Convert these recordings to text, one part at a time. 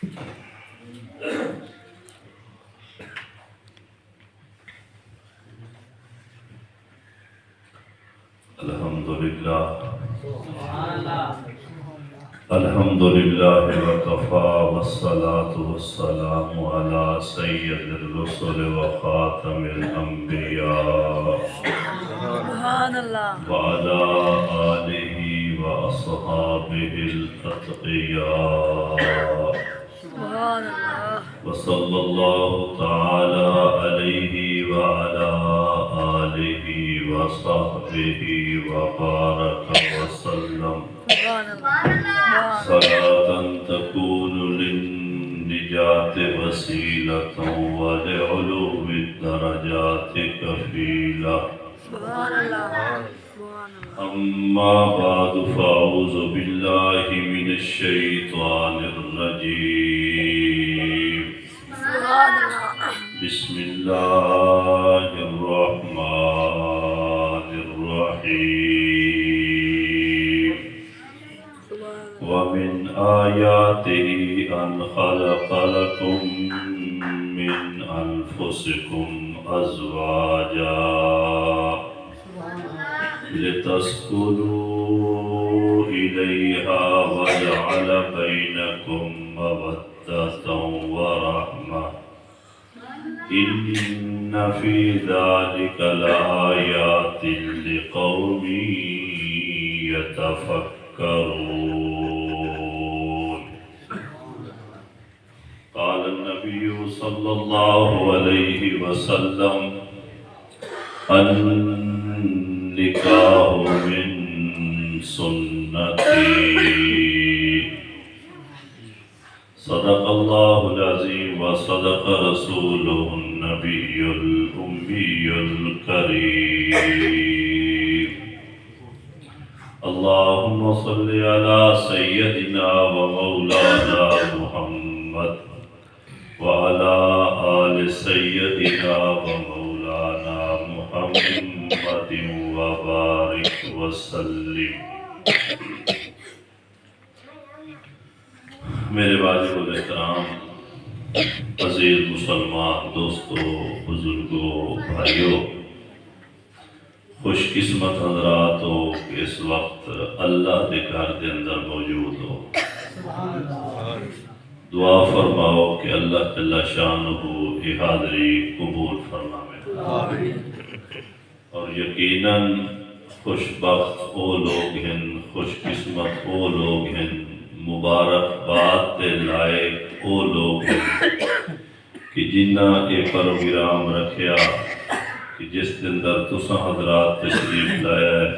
الحمد لله وكفى والصلاة والسلام على سيد الرسل وخاتم الأنبياء سبحان الله وعلى آله وأصحابه الأتقياء سبحان الله وصلى الله تعالى عليه وعلى آله وصحبه وبارك وسلم صلاة تكون للنجاة وسيلة ولعلو الدرجات كفيلة أما بعد فأعوذ بالله من الشيطان الرجيم بسم الله الرحمن الرحيم ومن آياته أن خلق لكم من أنفسكم أزواجا لتسكنوا إليها وجعل بينكم مودة ورحمة إن في ذلك لآيات لقوم يتفكرون. قال النبي صلى الله عليه وسلم النكاح من سنتي. صدق الله العظيم وصدق رسوله النبي الأمي الكريم. اللهم صل على سيدنا ومولانا محمد وعلى آل سيدنا ومولانا محمد وبارك وسلم. میرے واجب الاحترام عزیز مسلمان دوستو، بزرگوں، بھائیوں، خوش قسمت حضرات ہو کہ اس وقت اللہ کے گھر کے اندر موجود ہو. دعا فرماؤ کہ اللہ جل شانہ یہ حاضری قبول فرمائے. اور یقیناً خوش بخت وہ لوگ ہیں، خوش قسمت وہ لوگ ہیں، مبارک بات تے لائق وہ لوگ ہیں کہ جنہ یہ پروگرام رکھیا کہ جس دن در تساں حضرات تشریف لایا ہے.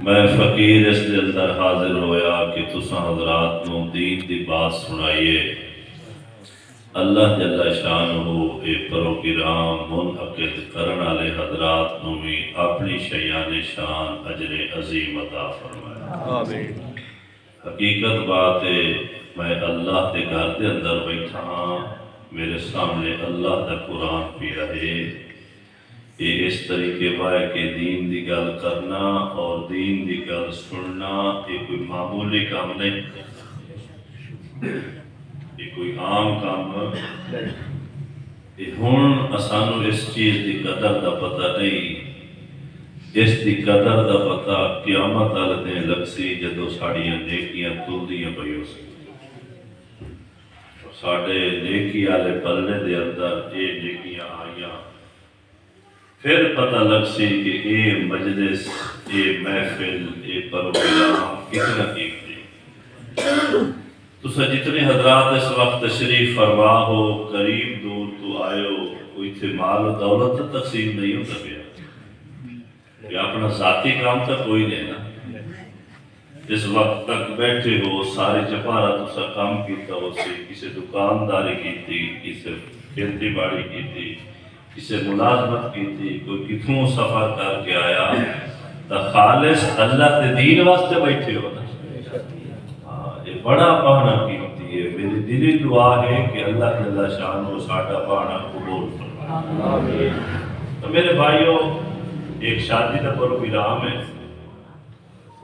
میں فقیر اس دن اندر حاضر ہویا کہ تساں حضرات نو دین دی بات سنائیے. اللہ جل شانہ یہ پروگرام منعقد کرن والے حضرات نو بھی اپنی شیان شان اجر عظیم عطا فرمائے. آمین. حقیقت بات ہے میں اللہ کے گھر کے اندر بیٹھا ہاں، میرے سامنے اللہ کا قرآن پیا ہے. یہ اس طریقے پائے کہ دین دی گل کرنا اور دین دی گل سننا یہ کوئی معمولی کام نہیں، یہ کوئی عام کام نہیں. ہن اسانو اس چیز دی قدر دا پتہ نہیں، اس دی قدر دا پتہ قیامت والے دن لگ سی جدو ساڑیاں نیکیاں تلدیاں پئی ہو سی. ساڑے نیکی والے پلے دے اندر یہ نیکیاں آئیاں، پھر پتہ لگ سی کہ یہ مجلس، یہ محفل، یہ پروگرام کتنا قیمتی. تسا جتنے حضرات اس وقت تشریف فرما ہو، قریب دور تو آئے ہو، کوئی تھے مال و دولت تقسیم نہیں ہوتا پیا، یہ اپنا ذاتی کام تھا کوئی نہیں نا. اس وقت تک بیٹھے ہو سارے چپارا تسا کام کیتا ہو سی، کسی دکانداری کی تھی، کسی کھیتی باڑی کی تھی، کسی ملازمت کی تھی، کوئی کتھوں سفر کر کے آیا تو خالص اللہ کے دین واسطے بیٹھے ہو نا. یہ بڑا پانا قیمتی ہے. میری دلی دعا ہے کہ اللہ جل شانہ ساڈا پانا قبول فرمائے. تو میرے بھائیوں، ایک شادی کا پروگرام ہے.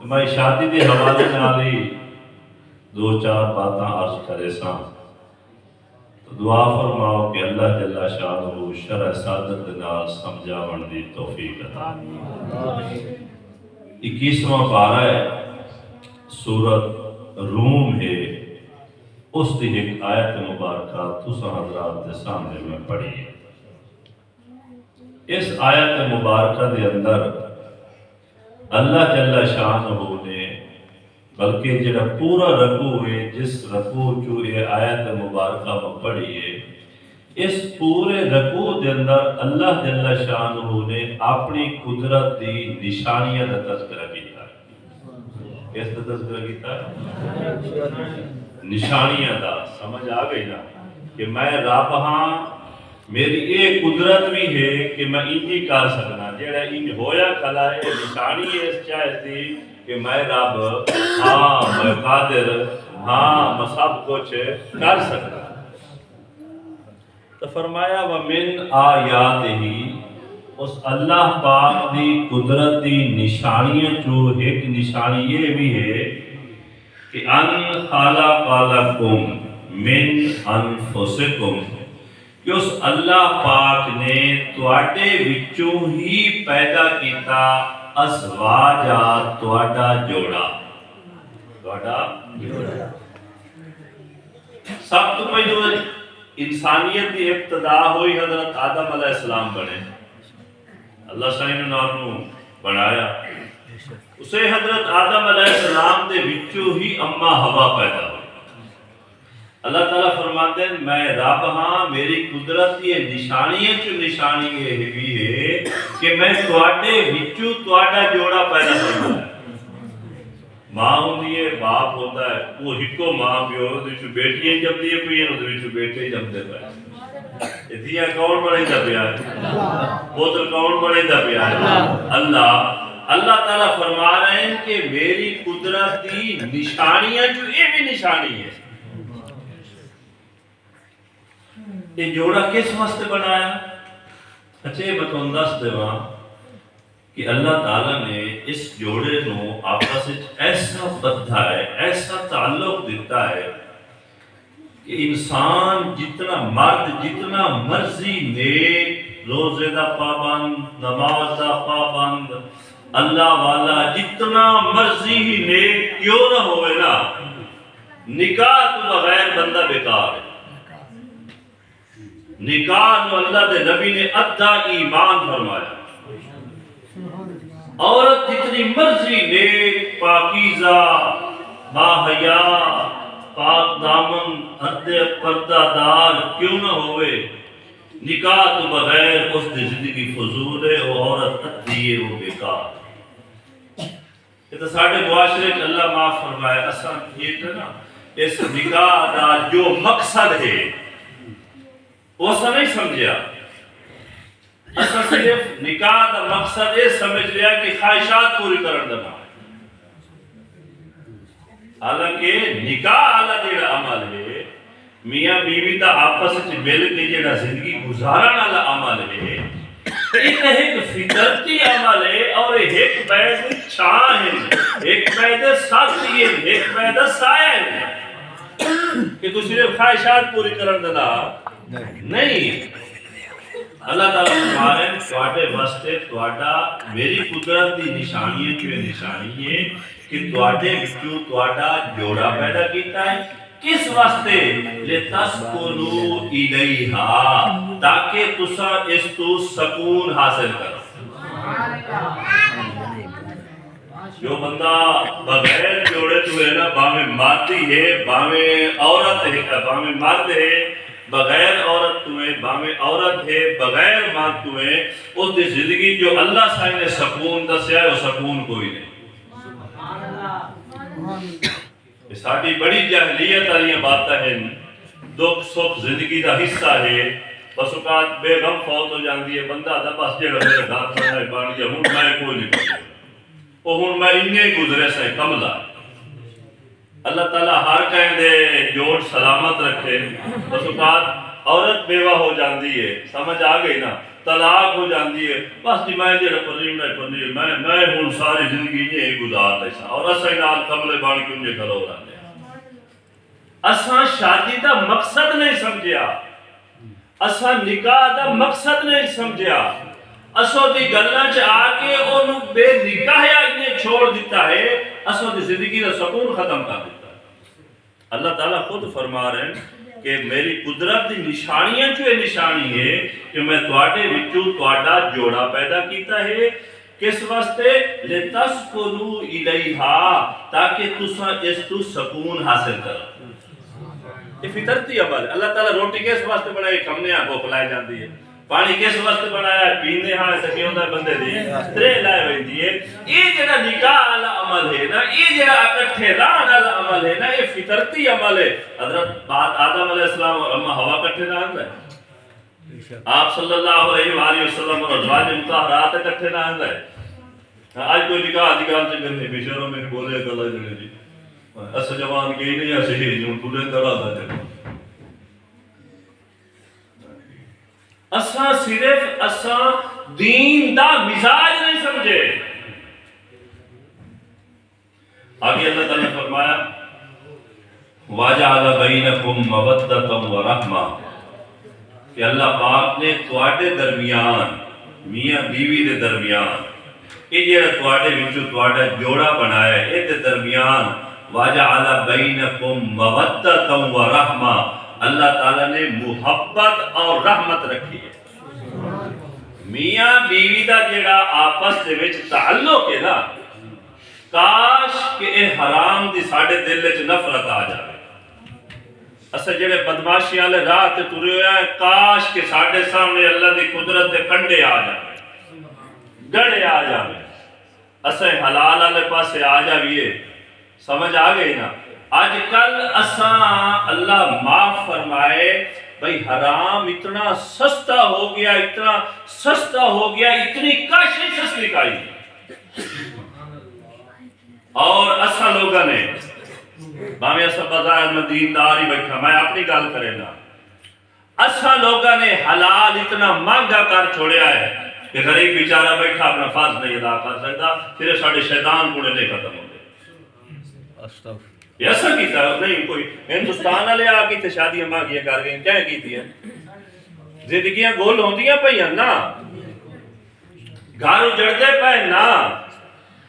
میں شادی کے حوالے نال ہی دو چار باتاں عرض کرے ساں تو دعا فرماؤ کہ اللہ جل شانہ شرع صادق دے نال سمجھاون دی توفیق عطا۔ 21واں پارہ ہے، سورت روم ہے، اس دی ایک آیت مبارکہ تساں حضرات کے سامنے میں پڑھی ہے۔ اس آیت مبارکہ دے اندر اللہ جل شانہ نے بلکہ جڑا پورا رکوع ہے، جس رکوع جو یہ آیت مبارکہ میں پڑھی ہے، اس پورے رکوع دے اندر اللہ جل شانہ نے اپنی قدرت دی نشانیاں کا تذکرہ کیتا ہے۔ کس کا تذکرہ کیتا ہے؟ نشانیاں دا۔ سمجھ آ گئی نا کہ میں رب ہاں، میری یہ قدرت بھی ہے کہ میں انجی کر سکنا، جڑا انج ہویا کھلا ہے نشانی ہے اس چاہتی کہ میں رب ہاں، میں قادر ہاں، میں سب کچھ کر سکتا۔ تو فرمایا وَمِنْ آیَاتِهِ، اس اللہ پاک دی قدرت دی نشانیاں جو ایک نشانی یہ بھی ہے کہ ان خلق لکم من انفسکم، کہ اس اللہ پاک نے تواڈے وچوں ہی پیدا کیتا ازواجا، تواڈا جوڑا، تواڈا جوڑا۔ سب تو پہلو انسانیت کی ابتدا ہوئی حضرت آدم علیہ السلام بنے، اللہ سائن نانو بنایا، اسے حضرت آدم علیہ السلام دے وچوں ہی اما ہوا پیدا ہوئی۔ اللہ تعالیٰ فرماتے ہیں میں رب ہاں، میری قدرت یہ نشانی یہ بھی ہے کہ میں تواڈے وچوں تواڈا جوڑا پیدا کرتا ہے۔ ماں ہوندی ہے، باپ ہوتا ہے، وہ ہکو ماں پیو دے بیٹیاں جمدی پئی ہیں، دے بیٹے جمدے پئے۔ اتیا کون بڑے دا پیا ہے؟ پوتر کون بڑے دا پیا ہے؟ اللہ۔ اللہ تعالیٰ فرما رہے ہیں کہ میری قدرت دی نشانیاں جو یہ بھی نشانی ہے۔ یہ جوڑا کس واسطے بنایا؟ اچھے بتوں دس دیواں کہ اللہ تعالیٰ نے اس جوڑے نو آپس ایسا بدھا ہے، ایسا تعلق دیتا ہے کہ انسان جتنا مرد جتنا مرضی نیک، روزے دا پابند، نماز دا پابند، اللہ والا جتنا مرضی ہی نیک کیوں نہ ہوئے نا، نکاح تو بغیر بندہ بیکار ہے۔ نکاح نو اللہ دے نبی نے ادھا ایمان فرمایا۔ عورت جتنی مرضی نیک، پاکیزہ، باحیا، پاک دامن، ادھے پردہ دار کیوں نہ ہوئے، نکاح تو بغیر اس دی زندگی فضول ہے، وہ عورت ادھی ہے، وہ بیکار۔ یہ تو ساڑھے معاشرے کہ اللہ معاف فرمائے، اصلا یہ کہ نا اس نکاح دا جو مقصد ہے وہ ایسا نہیں سمجھیا۔ اصلا صرف نکاح دا مقصد یہ سمجھ لیا کہ خواہشات پوری کرن دینا، حالانکہ نکاح والا جڑا عمل ہے، میاں بیوی دا آپس وچ مل کے جڑا زندگی گزارن والا عمل ہے، ایک فطرتی عمل ہے اور ایک بیت چھاں ہے، ایک بیت ساتھی ہے، ایک بیت سایہ ہے کہ تو صرف خواہشات پوری کرن دینا نہیں۔ اللہ تعالیٰ فرما رہے ہیں تواڈے واسطے تواڈا میری قدرت دی نشانی ہے، جو نشانی ہے کہ تواڈے وچوں تواڈا جوڑا پیدا کیتا ہے۔ کس واسطے؟ لِتَسْكُنُوا إِلَيْهَا، تاکہ تساں اس تو سکون حاصل کرو۔ جو بندہ بغیر جوڑے تو ہے نا، باویں مادی ہے، باویں عورت ہے، باویں مرد ہے، بغیر عورت تمہیں، باویں عورت ہے بغیر مرد تمہیں، اس دی زندگی جو اللہ صاحب نے سکون دسیا ہے وہ سکون کوئی نہیں۔ یہ ساڑھی بڑی جاہلیت والی باتیں ہیں، دکھ سکھ زندگی دا حصہ ہے، بس اوقات بے غم فوت ہو جاندی ہے، بندہ دا بس جڑا میرے گھر پڑھنا ہے بان گیا، ہوں میں کوئی نہیں کروں، وہ ہوں میں انہیں گزرے سے کملا۔ اللہ تعالیٰ ہر کہیں دے جوڑ سلامت رکھے۔ بس اوقات عورت بیوہ ہو جاندی ہے، سمجھ آ گئی نا، طلاق ہو جاندی ہے، بس جی میں جڑا پرنی میں ہوں ساری زندگی یہ گزار لیسا، اور اسے نال کملے بان کے انجھے کھلو رہنے۔ اساں شادی دا مقصد نہیں سمجھیا، اساں نکاح دا مقصد نہیں سمجھیا، اساں دی گلاں چ آ کے اونوں بے نکاح نے چھوڑ دیتا ہے، اساں دی زندگی دا سکون ختم کر دیتا ہے۔ اللہ تعالیٰ خود فرما رہے ہیں کہ میری قدرت دی نشانیاں چو یہ نشانی ہے کہ میں تواڈے وچوں تواڈا جوڑا پیدا کیتا ہے، کس واسطے؟ لِتَسْكُنُوا إِلَيْهَا، تاکہ تساں اس تو سکون حاصل کرو۔ یہ فطرتی عمل ہے۔ اللہ تعالیٰ روٹی کس واسطے بنائی؟ کھمنے ہاں بھوک لائے جاندی ہے۔ پانی کس واسطے بنایا؟ پینے ہاں سکے ہوندہ بندے دی ترے لائے ہوئی دیئے۔ یہ جڑا نکاح والا عمل ہے نا، یہ جڑا اکٹھے رہن والا عمل ہے نا، یہ فطرتی عمل ہے۔ حضرت آدم علیہ السلام اور اما ہوا کٹھے نہ آندا ہے، آپ صلی اللہ علیہ وآلہ وسلم اور ازواج مطہرات اکٹھے نہ آندا ہے۔ آج کوئی نکاح ادھکار سے کرنے بیشاروں میں بولے تو اللہ جڑے جی اس جوان کی نہیں ایسے ہی جو پورے طرح دا جڑا اساں صرف اساں دین دا مزاج نہیں سمجھے۔ آگے اللہ تعالیٰ نے فرمایا وَجَعَلَ بَيْنَكُمْ مَوَدَّةً وَرَحْمَةً، کہ اللہ پاک نے تواڈے درمیان، میاں بیوی دے درمیان، یہ جڑا تواڈے وچوں تواڈا جوڑا بنایا ہے، اے دے درمیان وَجَعَلَ بَيْنَكُمْ مَوَدَّةً وَرَحْمَةً، اللہ تعالیٰ نے محبت اور رحمت رکھی ہے۔ میاں بیوی دا جڑا آپس دے وچ تعلق ہے نا، کاش کہ اے حرام دی ساڈے دل وچ نفرت آ جائے۔ اسا جڑے بدماشی والے راہ تے ٹرے ہوئے ہیں، کاش کہ ساڈے سامنے اللہ دی قدرت دے کنڈے آ جائے، گڑے آ جائے، اسا حلال والے پاسے آ جائیے۔ سمجھ آ گئی نا؟ آج کل اساں اللہ معاف فرمائے بھئی حرام اتنا سستا ہو گیا، اتنا سستا ہو گیا، اتنی کاشی سستی کائی، اور اساں لوگوں نے بامی اساں بظاہر میں دیندار ہی بیٹھا، میں اپنی گل کرے نا، اساں لوگوں نے حلال اتنا مہنگا کر چھوڑیا ہے کہ غریب بیچارہ بیٹھا اپنا فرض نہیں ادا کر سکتا، پھر ساڑھے شیطان کوڑے لے ختم ہو گئے۔ یہ ایسا کیتا ہے نہیں کوئی ہندوستان والے آ کی شادیاں مانگیاں کر گئیں، کیا کیتی ہے؟ زندگیاں گول ہوندیاں پئی ہیں نا، گھر اجڑتے پے نا،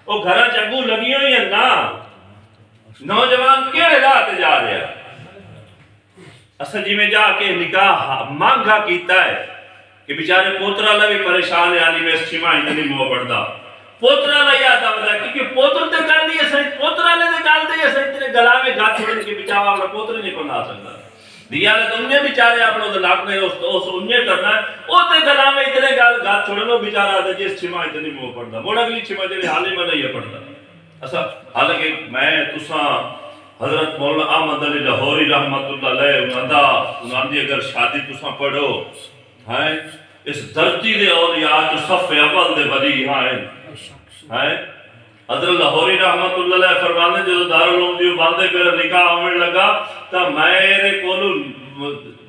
وہ گھراں چنگو لگی ہوئی ہیں نا، نوجوان کیڑے راہ تے جا رہے ہیں؟ اسا جی میں جا کے نکاح مانگا کیتا ہے کہ بیچارے پوترا لا بھی پریشان ہے، علی میں اس چھمائی تے نہیں منہ پڑدا، پوترا لا یاد آتا ہے کیونکہ پوتر تے کر دی اسے پوترا نے تے کر دی اسے تیرے گلا میں گھات چھوڑنے کے بچاوا والا پوتر نہیں کو نہ سکتا دیا لے تو انہیں بیچارے اپنا تو لاکھ نے اس انہیں کرنا ہے او تے گلا میں اتنے گھات چھوڑنو بیچارہ آتا جس چھمائی تے نہیں منہ پڑدا، بوڑا اگلی چھمائی تے حالی میں نہیں پڑدا۔ اصلا حالانکہ میں تساں حضرت مولانا احمد علی لاہوری رحمت اللہ علیہ انہاں دی اگر شادی تساں پڑھو ہیں اس دھرتی دے اولیاء جو صف اول دے ولی ہیں حضرت لاہوری رحمت اللہ علیہ فرمانے جو دارالعلوم دیو باندے میرا نکاح ہونے لگا تا میرے کولو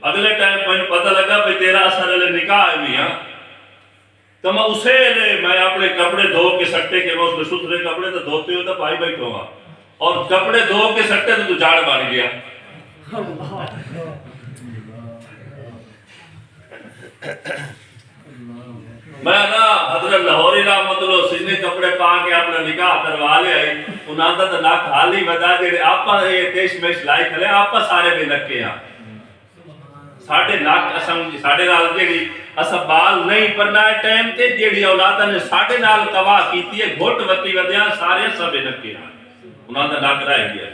اگلے ٹائم پہنے پتہ لگا بھی تیرا اثر علیہ نکاح ہے میاں، تو میں اسے لے میں اپنے کپڑے دھو کے سکتے کہ میں اس میں ستھرے کپڑے تو دھوتے ہوتا پائی بیٹھوں گا اور کپڑے دھو کے سکتے تو جاڑ بن گیا۔ میں نا حضرت لاہوری رحمت اللہ سجنے کپڑے پا کے اپنا نکاح کروا لے آئی انہاں دا تو ناک حالی ودا جڑے آپا یہ دیش میں لائی کھلے آپا سارے بے لکے ہیں ساڑھے ناک اسم ساڑھے نال جیڑی اسا بال نہیں پرنا ہے ٹائم تے جیڑی اولادہ نے ساڑھے نال قواہ کیتی ہے گھوٹ وطی ودیاں سارے سب بے لکے ہیں انہاں دا ناک رہ گیا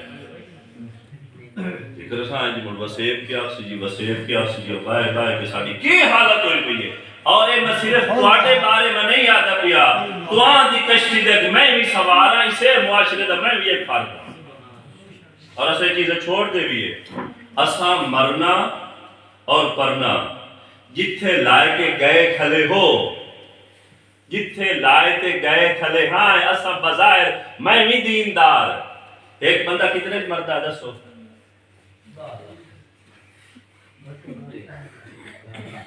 ذکر ساں جی مل وسیب کیا سی جی وسیب کیا سی جی بائے بائے کے ساڑھی کی حالت ہوئی پئی ہے اور اے میں صرف تواڈے بارے میں نہیں یاد پیا تواں دی کشتی دے میں بھی سوار ہاں اسے معاشرے دا میں بھی ایک فرق ہوں اور اسے چیزیں چھوڑ دے بھی ہے اساں مرنا اور پرنا جتھے لائے کے گئے کھلے ہو جتھے لائے کے گئے کھلے ہاں اساں بظاہر میں بھی دیندار ایک بندہ کتنے مردا دسو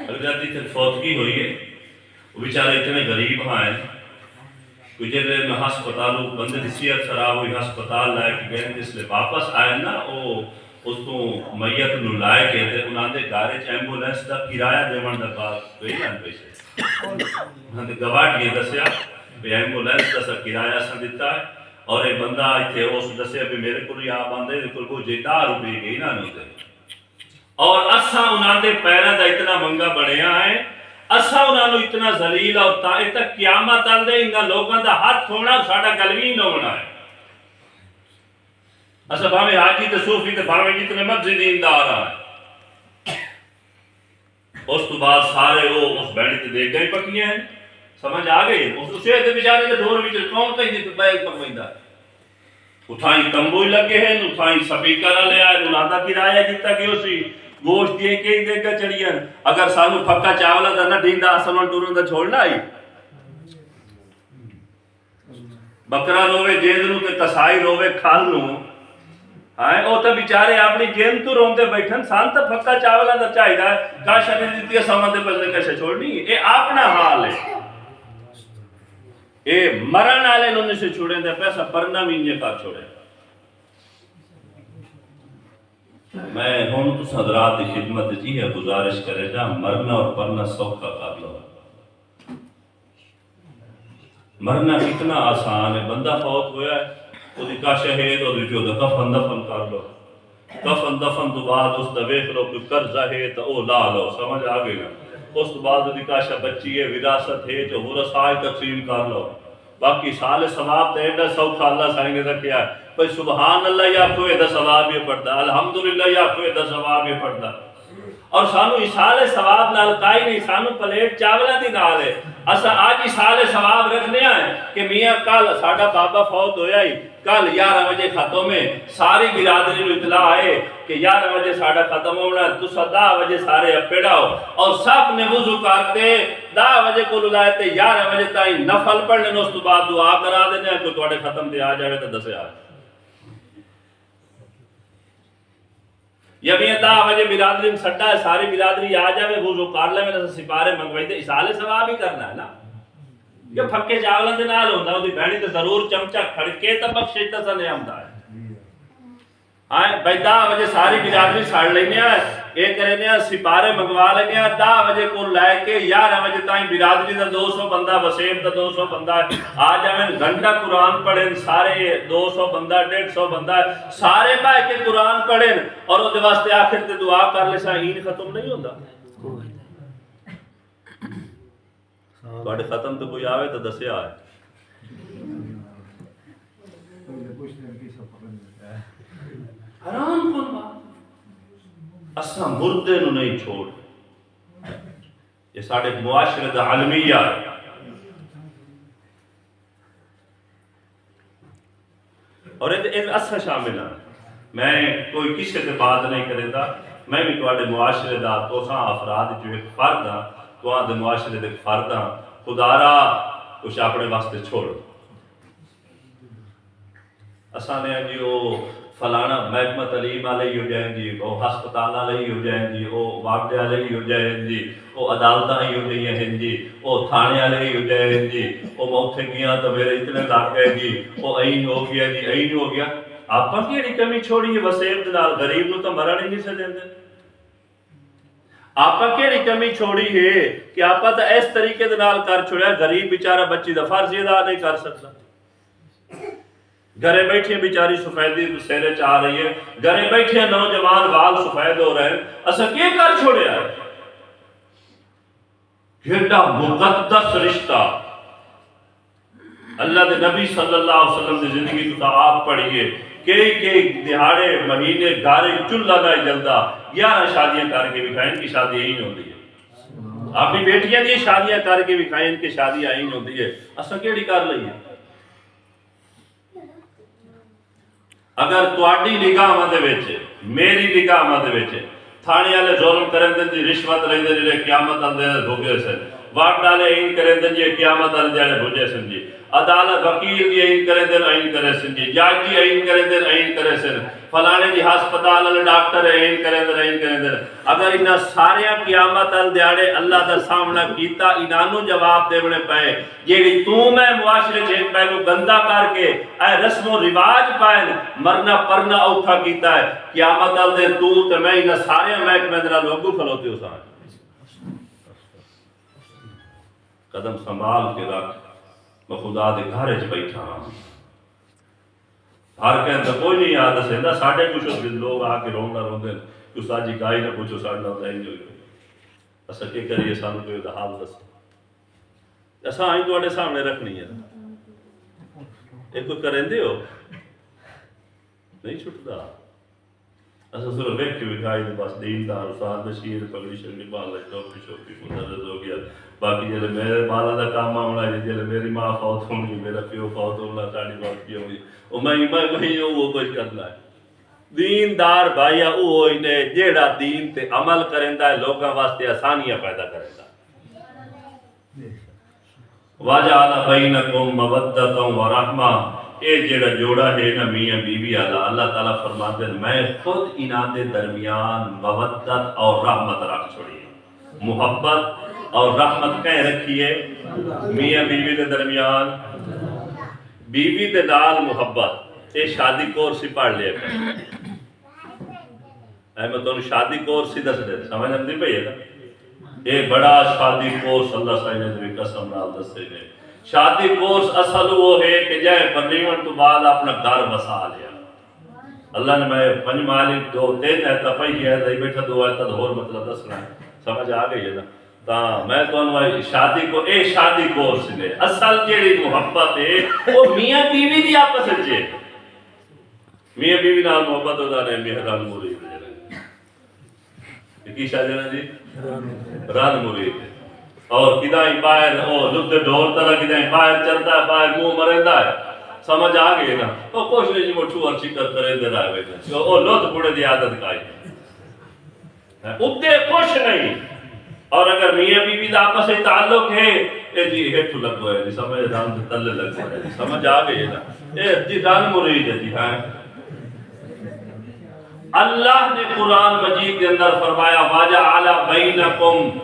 اگر جاتی تھے فوتگی ہوئی ہے وہ بیچارے اتنے غریب ہاں ہیں کچھ میں ہسپتالوں بندے دی صحت خراب ہوئی ہسپتال لائے کہ گئے جس لئے واپس آئے نا وہ اس تو میت نو لائے کے تے انہاں دے گھر وچ ایمبولینس دا کرایہ دیون دا بات کوئی نہ پیسے انہاں دے گواہ یہ دسیا کہ ایمبولینس دا سا کرایہ اساں دتا ہے اور ایک بندہ ایتھے اس دسیا کہ میرے کول یا بندے دے کول کوئی 10 روپے گئی نہ دے اور اساں انہاں دے پیراں دا اتنا منگا بنیا ہے اساں انہاں نو اتنا ذلیل اور تک قیامت تک دے انہاں لوکاں دا ہاتھ ہونا ساڈا گلوی نہ ہونا ہے اسا بھاویں حاجی تے صوفی تے بھاویں جتنے مرضی دیندار آ اس تو بعد سارے وہ اس بیڑی تے دیکھ گئے پکیاں ہیں سمجھ آ گئی اس سے تے بیچارے دے دور وچ کون کہیں تے بیگ پکویندا اٹھائی تمبو لگے ہیں اٹھائی سپیکر لے آئے انہاں دا کرایہ دتا کیوں سی گوشت دیے کے دے کے چڑیاں اگر سانو پھکا چاولا دا نہ ڈیندا اساں ٹورن دا چھوڑنا آئی بکرا روے جیند نو تے کسائی روے کھال نو آئے او تے بیچارے اپنی جیند تو روندے بیٹھن سان تے پھکا چاولا دا چاہیدا کا شری دتی سامان دے پسے کیسے چھوڑنی اے اپنا حال ہے اے مرن والے نوں سے چھوڑیں دے پیسہ پرنا بھی نہیں کر چھوڑے میں ہوں تو حضرات کی خدمت جی ہے گزارش کرے جا مرنا اور پرنا سوکھا کر لو مرنا کتنا آسان ہے بندہ فوت ہویا ہے وہ کا شہید اور جو کفن دفن کر لو کفن دفن تو بعد اس دا ویکھ لو کوئی قرضہ ہے تو او لا لو سمجھ آ گئی نا اس تو بعد دی کاشا بچی ہے وراثت ہے جو ورثاء تقسیم کر لو باقی سال ثواب تے ایڈا سوکھا اللہ سائیں گے کیا بھئی سبحان اللہ یا کوئی دا ثواب یہ پڑھتا الحمدللہ یا کوئی دا ثواب یہ پڑھتا اور سانو اسال ثواب نال کائی نہیں سانو پلیٹ چاولا دی نال ہے اسا آج اسال ثواب رکھنے ہیں کہ میاں کل ساڈا بابا فوت ہویا ہی کل 11 بجے ختم ہے ساری برادری کو اطلاع آئے کہ 11 بجے ساڈا ختم ہونا ہے تسا 10 بجے سارے اپیڑاؤ اور سب نے وضو کرتے 10 بجے کو لائے تے 11 بجے تائیں نفل پڑھنے اس تو بعد دعا کرا دینے کہ تواڈے ختم تے آ جاوے تے دسے آ یا بھی 10 بجے برادری میں سٹا ہے ساری برادری آ جاوے وضو کر لے میں سپارے منگوائی تے اسال ثواب ہی کرنا ہے نا کہ پھکے چاولاں دے نال ہوندا اودی بہنی تے ضرور چمچا کھڑکے تے بخشش تے سنے آندا ہے ہاں بھائی 10 بجے ساری برادری ساڑ لینے ہیں ایک کرنے ہیں سپارے منگوا لینے ہیں 10 بجے کو لائے کے 11 بجے تائیں برادری دا 200 بندہ وسیم دا 200 بندہ آ جاویں گھنٹہ قرآن پڑھیں سارے 200 بندہ 150 بندہ سارے بھائی کے قرآن پڑھیں اور وہ دے واسطے آخر تے دعا کر لے ساہین ختم نہیں ہوندہ بڑے ختم تو کوئی آوے تو دسے آئے حرام کون بات اساں مردے نو نہیں چھوڑ یہ ساڑھے معاشرے دا عالمیہ ہے اور یہ اساں شامل ہیں میں کوئی کسی سے بات نہیں کرے دا میں بھی تواڈے معاشرے دا تو ساں افراد جو ایک فرد ہاں تو آدھے معاشرے دے فرد ہاں خدا را کچھ اپنے واسطے چھوڑ اساں نے جی وہ فلانا محکمہ تعلیم علیہ ہو جائیں جی وہ ہسپتال علیہ ہو جائیں جی وہ واقعے علیہ ہو جائیں جی وہ عدالتہ ہی ہو جائیں ہیں جی وہ تھانے علیہ ہو جائیں جی وہ موتھے گیا تو میرے اتنے لاکھ گئے جی وہ این ہو گیا جی این ہو گیا آپ پر کیڑی کمی چھوڑی ہے وسیب دلال غریب نو تو مرا نہیں سے دیں دے آپ پر کیڑی کمی چھوڑی ہے کہ آپ تو اس طریقے دلال کر چھوڑیا غریب بیچارہ بچی دا فرض ادا نہیں کر سکتا گھرے بیٹھے بیچاری سفیدی سیرے چاہ رہی ہے گھرے بیٹھے نوجوان وال سفید ہو رہے ہیں اسا کیا کر چھوڑے آئے کیڑا مقدس رشتہ اللہ دے نبی صلی اللہ علیہ وسلم دی زندگی تو آپ پڑھئے کئی دہاڑے مہینے گھارے چلہ نہ جلدہ 11 شادیاں کر کے بھی کھائیں ان کی شادی ہی نہیں ہوتی ہے اپنی بیٹیاں دی شادیاں کر کے بھی کھائیں ان کی شادی ہی نہیں ہوتی ہے اسا کیڑی کر لئی ہے اگر تواڈی نگاہ دے وچ میری نگاہ دے وچ تھانے والے ظلم کرن دے رشوت لیندے جڑے قیامت اندے بھوگے سے واٹ ڈالے این کریں دن جی قیامت آنے دیانے بھوجے سن جی عدالت وکیل دی این کریں دن این کرے سن جی جاج دی این کریں دن این کرے سن فلانے دی ہسپتال والے ڈاکٹر این کریں دن این کریں دن اگر انہاں سارے قیامت آنے دیانے اللہ دا سامنا کیتا انہوں جواب دے بنے پائے جیڑی تو میں معاشرے چھے پہلو گندہ کر کے اے رسم و رواج پائے مرنا پرنا اوکھا کیتا ہے قیامت آنے دے تو تے میں انہاں سارے محکمے دے نال لوگوں کھلوتے ہو سارے قدم سنبھال کے رکھ میں خدا دے گھر وچ بیٹھا ہوں ہر کہن تو کوئی نہیں یاد سیندا ساڈے کچھ لوگ آ کے روندے کہ استاد جی گائی نہ پوچھو ساڈے نال نہیں ہوئی اسا کی کریے سانو کوئی حال دس اسا آئی تواڈے سامنے رکھنی ہے ایک کوئی کریندے ہو نہیں چھٹدا اسا صرف ویکھ کے وکھائی دے بس دیندار استاد بشیر پگڑی شگڑی بال ٹوپی شوپی مدرس ہو گیا باقی جلے میرے بالا دا کام آمنا ہے جلے میری ماں فوت ہوں گی میرا پیو فوت ہونا ساڑی بات کی ہوں گی وہ کچھ کرنا ہے دیندار بھائیا وہ ہوئی نے جیڑا دین تے عمل کرندہ ہے لوگاں واسطے آسانیاں پیدا کرندہ وَجَعَلَ بَيْنَكُمْ مَوَدَّةً وَرَحْمَةً اے جیڑا جوڑا ہے نا میاں بی بی اللہ تعالیٰ فرماتے ہیں میں خود انہاں دے درمیان مودت اور رحمت رکھ چھوڑی محبت اور رحمت کہیں رکھی ہے میاں بیوی دے درمیان بیوی دے نال محبت اے شادی کورس ہی پڑھ لیا اے میں تو شادی کورس ہی دس دے سمجھ نہیں پئی ہے نا اے بڑا شادی کورس اللہ صلی اللہ علیہ قسم نال دس دے شادی کورس اصل وہ ہے کہ جائے پرنیون تو بعد اپنا گھر بسا لیا اللہ نے میں پنج مالک دو تین ایتا پہی ہے دائی بیٹھا دو ایتا دھور مطلب دسنا ہے سمجھ آگئی ہے نا تاں میں کہوں شادی کو اے شادی کورس نے اصل جیڑی محبت ہے وہ میاں بیوی دی آپس ہے میاں بیوی نال محبت ہوتا ہے مہران مرید ہے کی شادی ہے جی ران مرید ہے اور کدائیں باہر لطف ڈھول طرح کدائیں باہر چلتا ہے باہر منہ مرندہ ہے سمجھ آگئے نا وہ کچھ نہیں جی وہ چھوڑ چکر کرے دے رہا ہے وہ لطف بڑے دی عادت کائی اتنے خوش نہیں اور اگر میاں بی بی دا آپس سے تعلق ہے اے جی ہیٹھو لگ گئے جی سمجھ رام تلے لگ گئے جی سمجھ آگئے نا اے جی ران مرید ہے جی ہاں اللہ نے قرآن مجید کے اندر فرمایا وَجَعَلَ بَيْنَكُمْ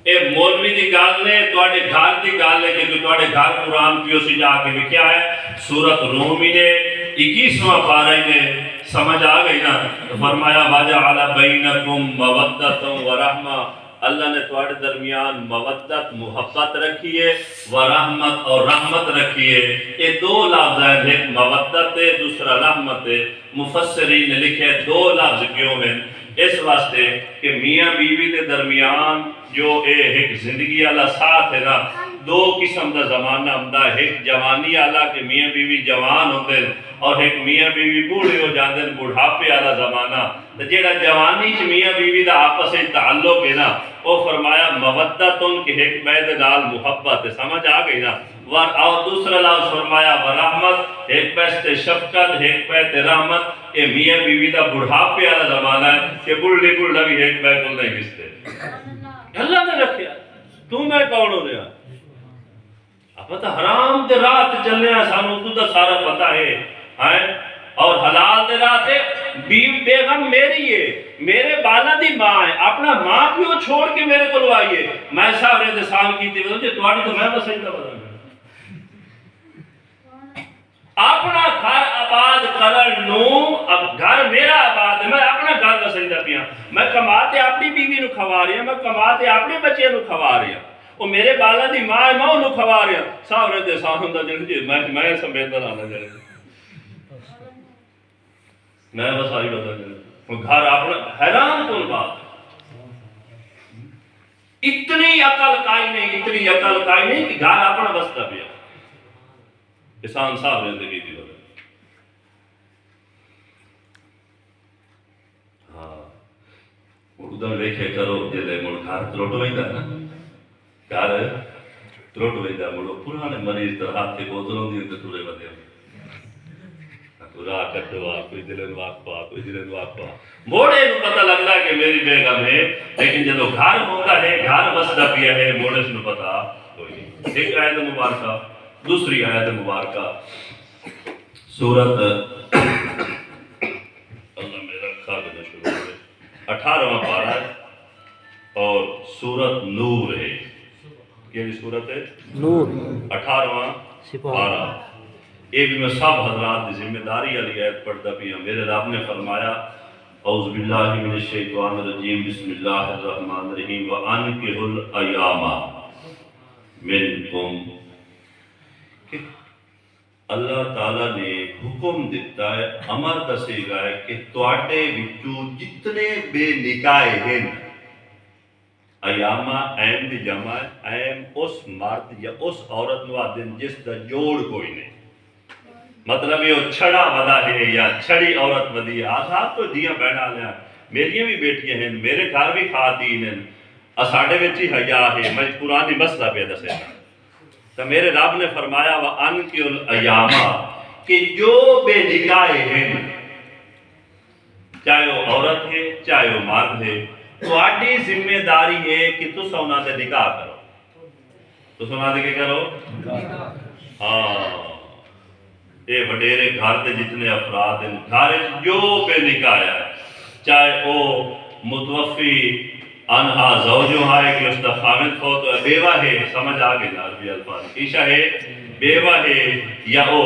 اے مولوی دی گال نے توڑے گھر دی گال نے کہ توڑے گھر قرآن کیوں سی جا کے لکھیا ہے سورت رومی نے 21واں پارہ نے سمجھ آگئی نا فرمایا وَجَعَلَ بَيْنَكُمْ مَوَدَّةً وَرَحْمَةً اللہ نے تمہارے درمیان مودت محبت رکھی ہے ورحمت اور رحمت رکھی ہے یہ دو لفظ ہیں ایک مودت ہے دوسرا رحمت ہے مفسرین نے لکھے دو لفظ کیوں ہیں اس واسطے کہ میاں بیوی کے درمیان جو ایک زندگی والا ساتھ ہے نا دو قسم دا زمانہ ہوندا ہے ایک جوانی والا کہ میاں بیوی جوان ہوتے ہیں اور ایک میاں بیوی بوڑھے ہو جاندے ہیں بڑھاپے والا زمانہ تو جیڑا جوانی چ میاں بیوی دا آپس وچ تعلق ہے نا وہ فرمایا مودتن کہ ایک بے دے نال محبت ہے سمجھ آ گئی نا اور دوسرا لفظ فرمایا ورحمت ایک پہ شفقت ایک پہ رحمت یہ میاں بیوی دا بڑھاپے والا زمانہ ہے کہ بڑھڑی بڑھڑا بھی ایک پہ کو نہیں گستے اللہ نے رکھیا تو میں کون ہو رہا پتہ حرام دے رات چلنے ہیں سانو تو دا سارا پتہ ہے اور حلال دے رات ہے بیگم میری ہے میرے بالا دی ماں ہے اپنا ماں پیو چھوڑ کے میرے کو لو آئیے میں سارے دے سال کی تھی مجھے توڑی تو میں بسیدہ بتا اپنا گھر آباد کرن نو اب گھر میرا آباد ہے میں اپنا گھر بسیدہ پیا میں کماتے اپنی بیوی نو کھوا رہی ہوں میں کماتے اپنے بچے نو کھوا رہی ہوں وہ میرے بالا دی ماں ہے ماں نو کھوا رہی ہوں سارے دے سال ہوں دا جنگی میں سمیدہ لانا جائے میں بس آئی بتا دیں گھر اپنا حیران کن بات اتنی عقل کائی نہیں کہ گھر اپنا بستا پیا کسان صاحب زندگی کی وجہ ہاں اردن ویکھے کرو جلے مڑ گھر تروٹ ویندہ نا گھر تروٹ ویندہ مڑو پرانے مریض در ہاتھ کے بوتلوں دی تے ٹرے ودے راہ کٹوا کوئی دلن واقفا کوئی دلن واقفا موڑے نو پتہ لگدا کہ میری بیگم ہے لیکن جدو گھر ہوتا ہے گھر بسدا پیا ہے موڑے نو پتہ کوئی نہیں. ایک آیت مبارکہ دوسری آیت مبارکہ سورت اللہ میرا خالد شروع ہے 18واں پارہ اور سورت نور ہے. یہ سورت ہے نور 18واں پارہ. یہ بھی میں سب حضرات کی ذمہ داری والی آیت پڑھتا بھی ہوں. میرے رب نے فرمایا اعوذ باللہ من الشیطان الرجیم بسم اللہ الرحمن الرحیم وَأَنْكِحُوا الْأَيَامَ مِنْكُمْ. کہ اللہ تعالیٰ نے حکم دیتا ہے امر دسے گا ہے کہ تواڈے وچوں جتنے بے نکاح ہیں ایامہ ایم دی جمع ایم اس مرد یا اس عورت نو آدن جس دا جوڑ کوئی نہیں. مطلب یہ چھڑا ودا ہے یا چھڑی عورت ودی ہے. آپ تو دیاں بہنا لیا میری بھی بیٹیاں ہیں میرے گھر بھی خواتین ہیں اساڑے وچ ہی حیا ہے. میں قرآن مسئلہ پہ دسے تو میرے رب نے فرمایا وَأَنْكِحُوا الْأَيَامَ کہ جو بے نکاح ہیں چاہے وہ عورت ہے چاہے وہ مرد ہے تواڈی ذمہ داری ہے کہ تساں انہاں دے نکاح کرو. تساں انہاں دے کیا کرو؟ ہاں یہ وڈیرے گھر دے جتنے افراد ہیں گھر جو بے نکاح ہے چاہے وہ متوفی انہا زوجوں ہے کہ اس کا خامد فوت ہے بیوہ ہے سمجھ آگے نا عربی الفاظ عیشہ ہے بیوہ ہے یا وہ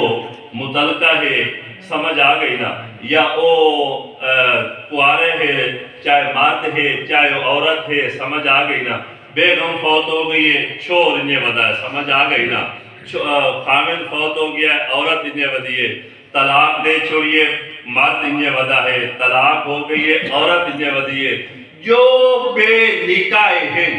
متعلقہ ہے سمجھ آگئی نا یا وہ کوارے ہے چاہے مرد ہے چاہے وہ عورت ہے سمجھ آگئی نا بیگم فوت ہو گئی ہے شور انہیں ودا ہے سمجھ آگئی نا خامد فوت ہو گیا ہے عورت انہیں ودی ہے طلاق دے چھوڑیے مرد انہیں ودا ہے طلاق ہو گئی ہے عورت انہیں ودی ہے جو بے نکاح ہیں.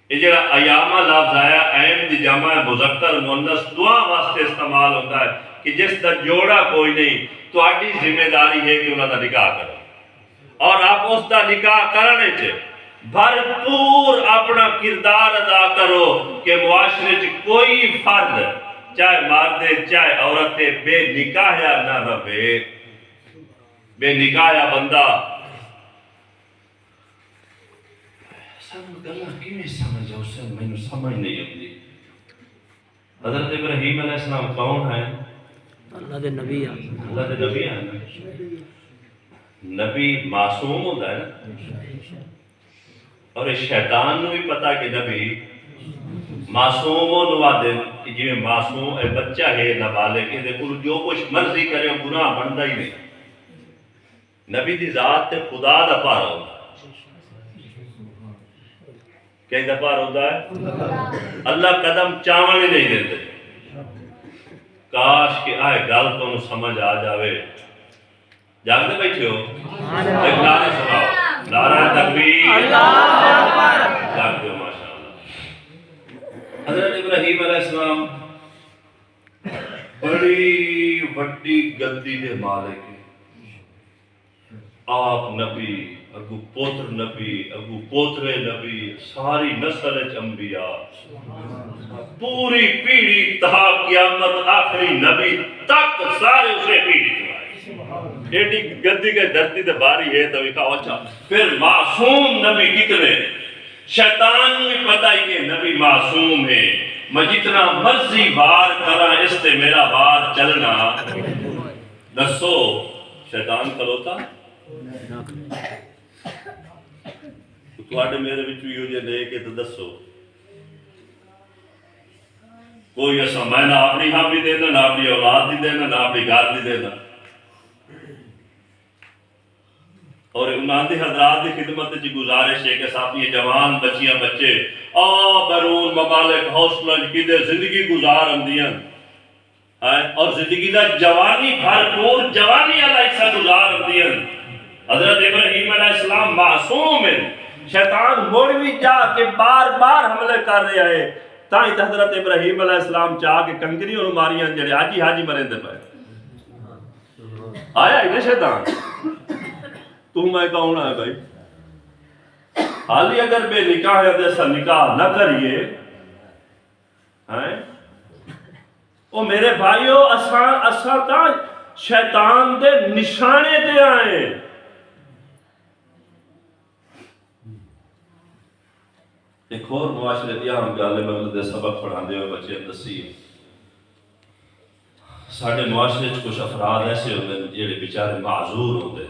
یہ جڑا ایامہ لفظ آیا ایم دی جمع مذکر مؤنث دعا واسطے استعمال ہوتا ہے کہ جس دا جوڑا کوئی نہیں تو آڈی ذمہ داری ہے کہ انہوں دا نکاح کرو اور آپ اس دا نکاح کرنے چھے بھرپور اپنا کردار ادا کرو کہ معاشرے چھے کوئی فرد چاہے مرد چاہے عورت بے نکاح یا نہ رہے. بے نکاح یا بندہ سمجھ اسے میں سمجھ نہیں ہوتی. حضرت ابراہیم علیہ السلام کون ہے؟ اللہ دے نبی ہیں. اللہ دے نبی ہیں. نبی معصوم ہوتا ہے نا اور شیطان نو بھی پتا کہ نبی معصوم و نوادن جی معصوم بچہ ہے نابالغ ہے دیکھو جو کچھ مرضی کرے گناہ بنتا ہی نہیں. نبی دی ذات تے خدا دا پارا ہوتا کئی دفعہ ہوتا ہے اللہ قدم چاول ہی نہیں دیتے. کاش کہ آئے گل تو انہوں سمجھ آ جاوے. جاگتے بیٹھے ہو ایک نعرہ سناؤ نعرہ تکبیر جاگتے ہو ماشاءاللہ. حضرت ابراہیم علیہ السلام بڑی بڑی گدی دے مالک آپ نبی اگو پوتر نبی اگو پوترے نبی ساری نسل انبیاء پوری پیڑھی تا قیامت آخری نبی تک سارے اسے پیڑھی چلائے. ایڈی گدی کے دھرتی دے باری ہے تو کہا اچھا پھر معصوم نبی کتنے شیطان بھی پتہ ہی کہ نبی معصوم ہے میں جتنا مرضی بار کرا اس تے میرا بار چلنا دسو شیطان کھلوتا تواڈے میرے وچوں ہو جے لے کے تو دسو کوئی ایسا میں نہ اپنی ہاں بھی دینا نہ اپنی اولاد بھی دینا نہ اپنی گھر بھی دینا. اور انہاں دی حضرات دی خدمت جی گزارش ہے کہ صاحب یہ جوان بچیاں بچے بیرون ممالک حوصلہ کدے زندگی گزار اندیاں اور زندگی دا جوانی بھرپور جوانی علیہ سا گزار اندیاں. حضرت ابراہیم علیہ السلام معصوم ہیں. شیطان مڑ بھی جا کے بار بار حملے کر رہے ہیں تاہی حضرت ابراہیم علیہ السلام چاہ کے کنکری اور ماریاں جڑے آجی حاجی مرے دے پائے آیا ہی نا شیطان تو میں کہوں ہے بھائی حالی اگر بے نکاح ہے جیسا نکاح نہ کریے او میرے بھائیو اساں تا شیطان دے نشانے تے آئے. ایک اور معاشرے دی ہم گل میں دے سبق پڑھاندے ہوئے بچے دسی. ساڈے معاشرے چ کچھ افراد ایسے ہوندے جڑے بیچارے معذور ہوندے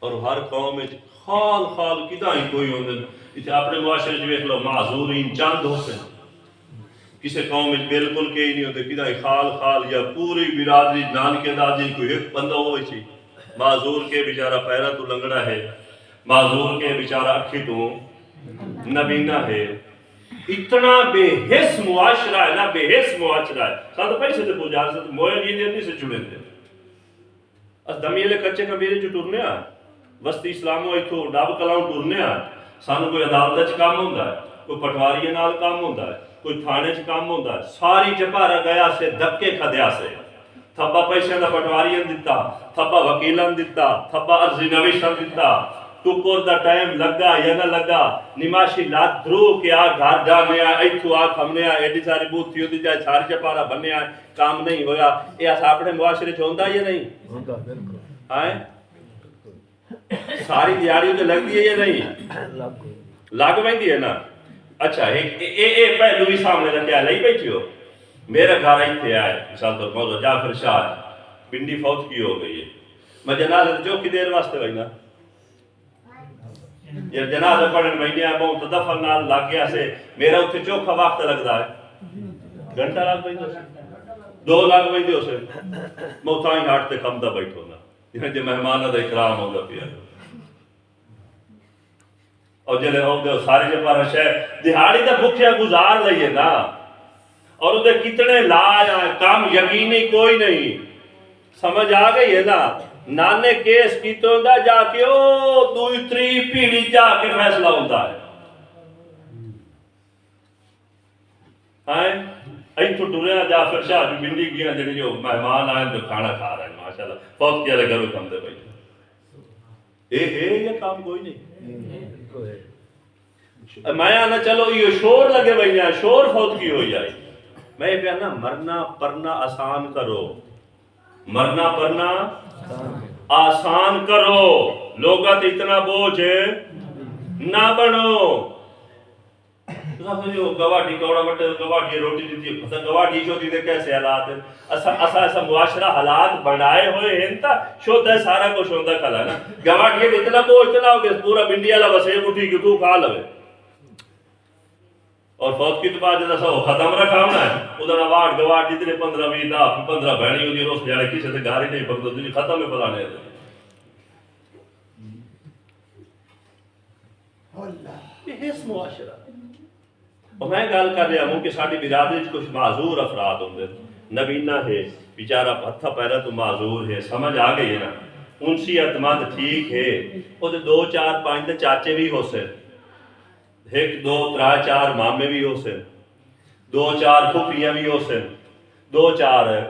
اور ہر قوم وچ خال کداں ہی کوئی ہوندے. اتنے اپنے معاشرے چ ویکھ لو معذورین چند ہوندے. کسی قوم میں بالکل کئی نہیں ہوتے کدھا خال یا پوری برادری نانکے دادی کوئی ایک بندہ ہوئی چی. معذور کے بیچارہ پیرا تو لنگڑا ہے, معذور کے بیچارہ اکھی تو نبینا ہے. اتنا بے حس معاشرہ ہے نا, بے حس معاشرہ ہے. ساتھ پیسے دے پوجار سے مویا جی دے سے جڑے تھے. اس دمیلے کچے کبیرے جو ٹورنے آ وسطی اسلاموں ایتھو ڈاب کلاؤں ٹورنے آ. سانو کوئی عدالت چ کام ہوندا ہے, کوئی پٹواری نال کام ہوندا ہے, کوئی تھانے چ کام ہوندا ہے. ساری چپارا گیا سے دھکے کھدیا سے تھبا پیسے دا پٹواریاں دیتا, تھبا وکیلاں دیتا, تھبا عرضی نویشاں دیتا. ٹکر دا ٹائم لگا یا نہ لگا نماشی لات درو کے آ گھر جانے آ ایتھو آ کھمنے آ ایڈی ساری بوت تھی ہوتی جائے ساری چپارا بننے آ کام نہیں ہویا. یہ ایسا اپنے معاشرے چ ہوندا یا نہیں ہوندا؟ بالکل ساری دیاری تے لگ دی ہے یا نہیں لگ ویندی ہے نا. اچھا ایک پہلو بھی سامنے رکھیا لئی بیٹھی ہو. میرا گھر ایتھے آئے مثال طور موضوع جعفر شاہ پنڈی فوت کی ہو گئی ہے. میں جنازہ چوکی دیر واسطے وینا یہ جنازہ پڑھن مہینے آ بہت دفن نال لگ گیا سے میرا اتنے چوکھا وقت لگتا ہے گھنٹہ لگ ویندے سے 2 لگ ویندے سے موتاں ہی ہاٹ تے کم دا بیٹھو نا جے مہماناں دا اکرام ہوندا پیا. اور جلے ہوں سارے جو پارا شہر دہاڑی تا بھکھیا گزار لئیے نا اور ادھے کتنے لاج آئے کام یقینی کوئی نہیں. سمجھ آ گئی ہے نا. نانے کیس کی تو ہوندہ جا کے او دوئی تری پیڑی جا کے فیصلہ ہوندہ ہے. آئیں ایتھو ٹوریا جعفر شاہ جو بندی گیا جنہیں جو مہمان آئیں تو کھانا کھا رہے ہیں ماشاءاللہ فوت کیا لے گھروں کم دے بھائی. یہ کام کوئی نہیں. میں آنا چلو یہ شور لگے بھائی یہاں شور فوت کی ہو جائے. میں یہ کہنا مرنا پرنا آسان کرو, مرنا پرنا آسان کرو. لوگات اتنا بوجھ نہ بنو. گواٹی کوڑا بٹے گواٹی روٹی دیتی ہے گواٹی شوتی دے کیسے حالات ہیں. ایسا معاشرہ حالات بنائے ہوئے ہیں تا شوتا ہے سارا کچھ ہوندہ کھلا نا. گواٹی اتنا بوجھ اتنا ہو کہ پورا بنڈی والا بسے اٹھی کہ تو کھا لوے اور فوت کی تو بعد جیسا سو ختم رکھا ہونا ہے ادھر آوارڈ گواٹ جتنے 15-20 دا 15 بہنی ہوتی روز جانے کسی سے گاری نہیں پکتا دنی ختم میں پلانے ہیں. یہ اس معاشرہ اور میں گال کر رہا ہوں کہ ساڑھی برادری کچھ معذور افراد ہوں گے. نبینا ہے بیچارہ ہتھا پیرا تو معذور ہے. سمجھ آ گئی ہے نا. ان سی اعتماد ٹھیک ہے وہ 2 4 5 چاچے بھی ہو سے 1 2 3 4 مامے بھی ہو سے 2 4 پھوپھیاں بھی ہو سے 2 4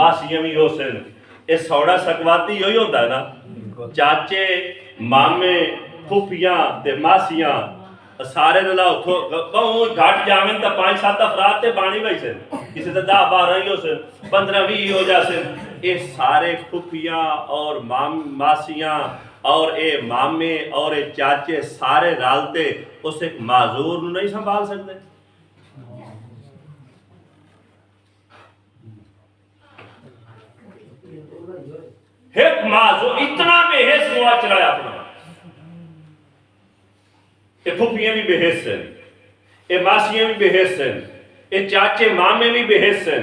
ماسیاں بھی ہو سے. یہ سوڑا سکواتی یہی ہوتا ہے نا. چاچے مامے پھوپھیاں تے ماسیاں سارے نلا کہوں گھاٹ جامن تا 5-7 افراد تے بانی بھائی سے کسی تے 10-12 ہی ہو سے 15-20 ہو جا سے. یہ سارے پھوپھیاں اور ماسیاں اور اے مامے اور اے چاچے سارے رالتے اس ایک معذور نہیں سنبھال سکتے. ایک معذور اتنا بے حس ہوا چلایا اپنا. اے پھوپھیاں بھی بے حس ہیں, اے ماسیاں بھی بے حس ہیں, اے چاچے مامے بھی بے حس ہیں.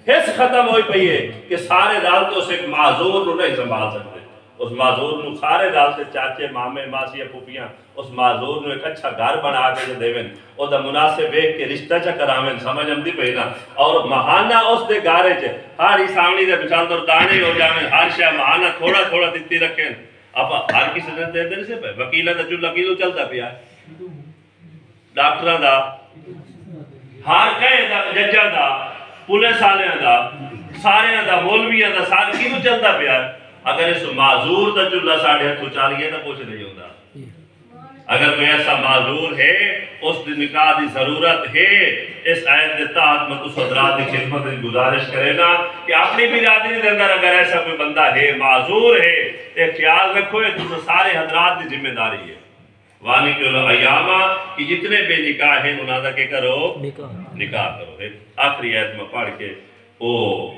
حس ختم ہوئی پئی ہے کہ سارے رالتے اس ایک معذور نہیں سنبھال سکتے. اس معذور نو سارے رالتے چاچے مامے ماسیاں پھوپھیاں اس معذور نو ایک اچھا گھر بنا کے دیویں او دا مناسب ایک کے رشتہ چا کراویں. سمجھ آمدی پئی نا. اور مہانہ اس دے گارے چ ہر سامنے دے مثال طور دانے ہو جاویں ہر شے مہانہ تھوڑا تھوڑا دتی رکھیں. آپ ہر کسی دے دے دے سے پے وکیلاں دا چلا کیلو چلتا پیا ڈاکٹراں دا ہر کہیں دا ججاں دا پولیس والیاں دا سارے دا مولویاں دا سارے کیلو چلتا پیا. اگر اس معذور دا چلا ساڑھے ہتھوں چالیے دا کچھ نہیں ہوتا. اگر کوئی ایسا معذور ہے اس دی نکاح دی ضرورت ہے، اس آیت کے تحت میں اس حضرات کی خدمت میں گزارش کرے گا کہ اپنی برادری کے اندر اگر ایسا کوئی بندہ ہے معذور ہے تو خیال رکھو یہ تو سارے حضرات کی ذمہ داری ہے۔ وانی کے ایامہ کہ جتنے بے نکاح ہیں انہاں دا کہ کرو نکاح کرو۔ ایک آخری آیت میں پڑھ کے وہ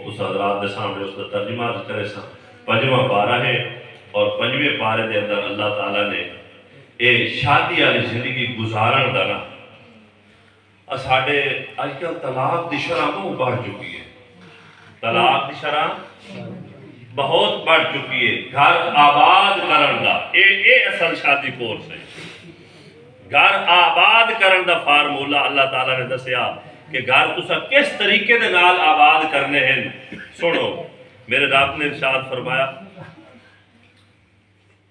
اس حضرات کے سامنے اس کا ترجمہ کرے سا۔ 5واں پارہ ہے اور 5ویں پارے دے اندر اللہ تعالیٰ نے اے شادی والی زندگی گزارن دا نا ساڈے اج کل طلاق دی شرح بہت بڑھ چکی ہے، طلاق دی شرح بہت بڑھ چکی ہے۔ گھر آباد کرن دا اے اصل شادی کورس ہے۔ گھر آباد کرن دا فارمولہ اللہ تعالیٰ نے دسیا کہ گھر تسا کس طریقے دے نال آباد کرنے ہیں۔ سنو میرے رب نے ارشاد فرمایا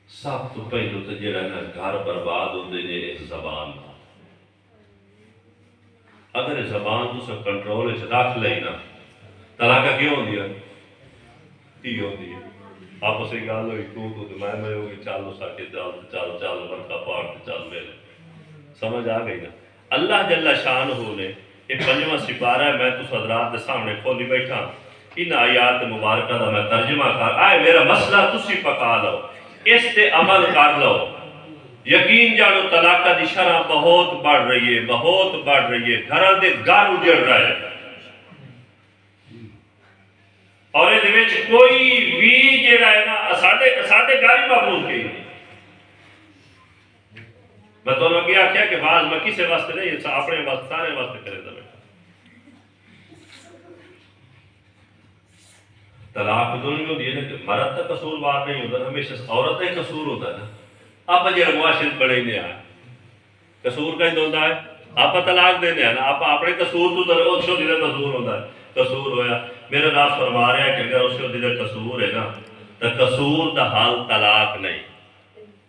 سب تو پہلو تو جڑا نا گھر برباد ہوندے نے اس زبان نال۔ اگر زبان تسا کنٹرول وچ رکھ لئی نا طلاق کیوں ہوندی ہے؟ کی ہوندی ہے؟ آپس وچ گل ہوئی تو میں ہوگی چل سا کے چل برکا پاڑ چل میرے سمجھ آ گئی نا۔ اللہ جل شانہ نے یہ 5واں سپارہ ہے، میں تو حضرات کے سامنے کھولی بیٹھا ان آیات مبارکہ دا میں ترجمہ کر آئے میرا مسئلہ تسی پکا لو اس تے عمل کر لو۔ یقین جانو طلاق دی شرح بہت بڑھ رہی ہے، بہت بڑھ رہی ہے، گھراں دے گھر اجڑ رہے ہیں اور یہ وچ کوئی بھی جڑا ہے نا ساڈے گھر ہی محفوظ کی میں تو نے کیا کہ بعض میں کسی واسطے نہیں اپنے واسطے سارے واسطے کرے دا بیٹا۔ طلاق دونوں ہوتی ہے نا کہ مرد کا قصوروار نہیں ہوتا، ہمیشہ عورت کا قصور ہوتا ہے نا۔ آپ جڑا معاشرے پڑے نہیں آیا قصور کا ہی ہوتا ہے، آپ طلاق دینے ہیں نا، آپ اپنے قصور تو اس کو دیدہ قصور ہوتا ہے، قصور ہویا۔ میرے رب فرما رہا ہے کہ اگر اس کو دیدہ قصور ہے نا تو قصور دا حال طلاق نہیں،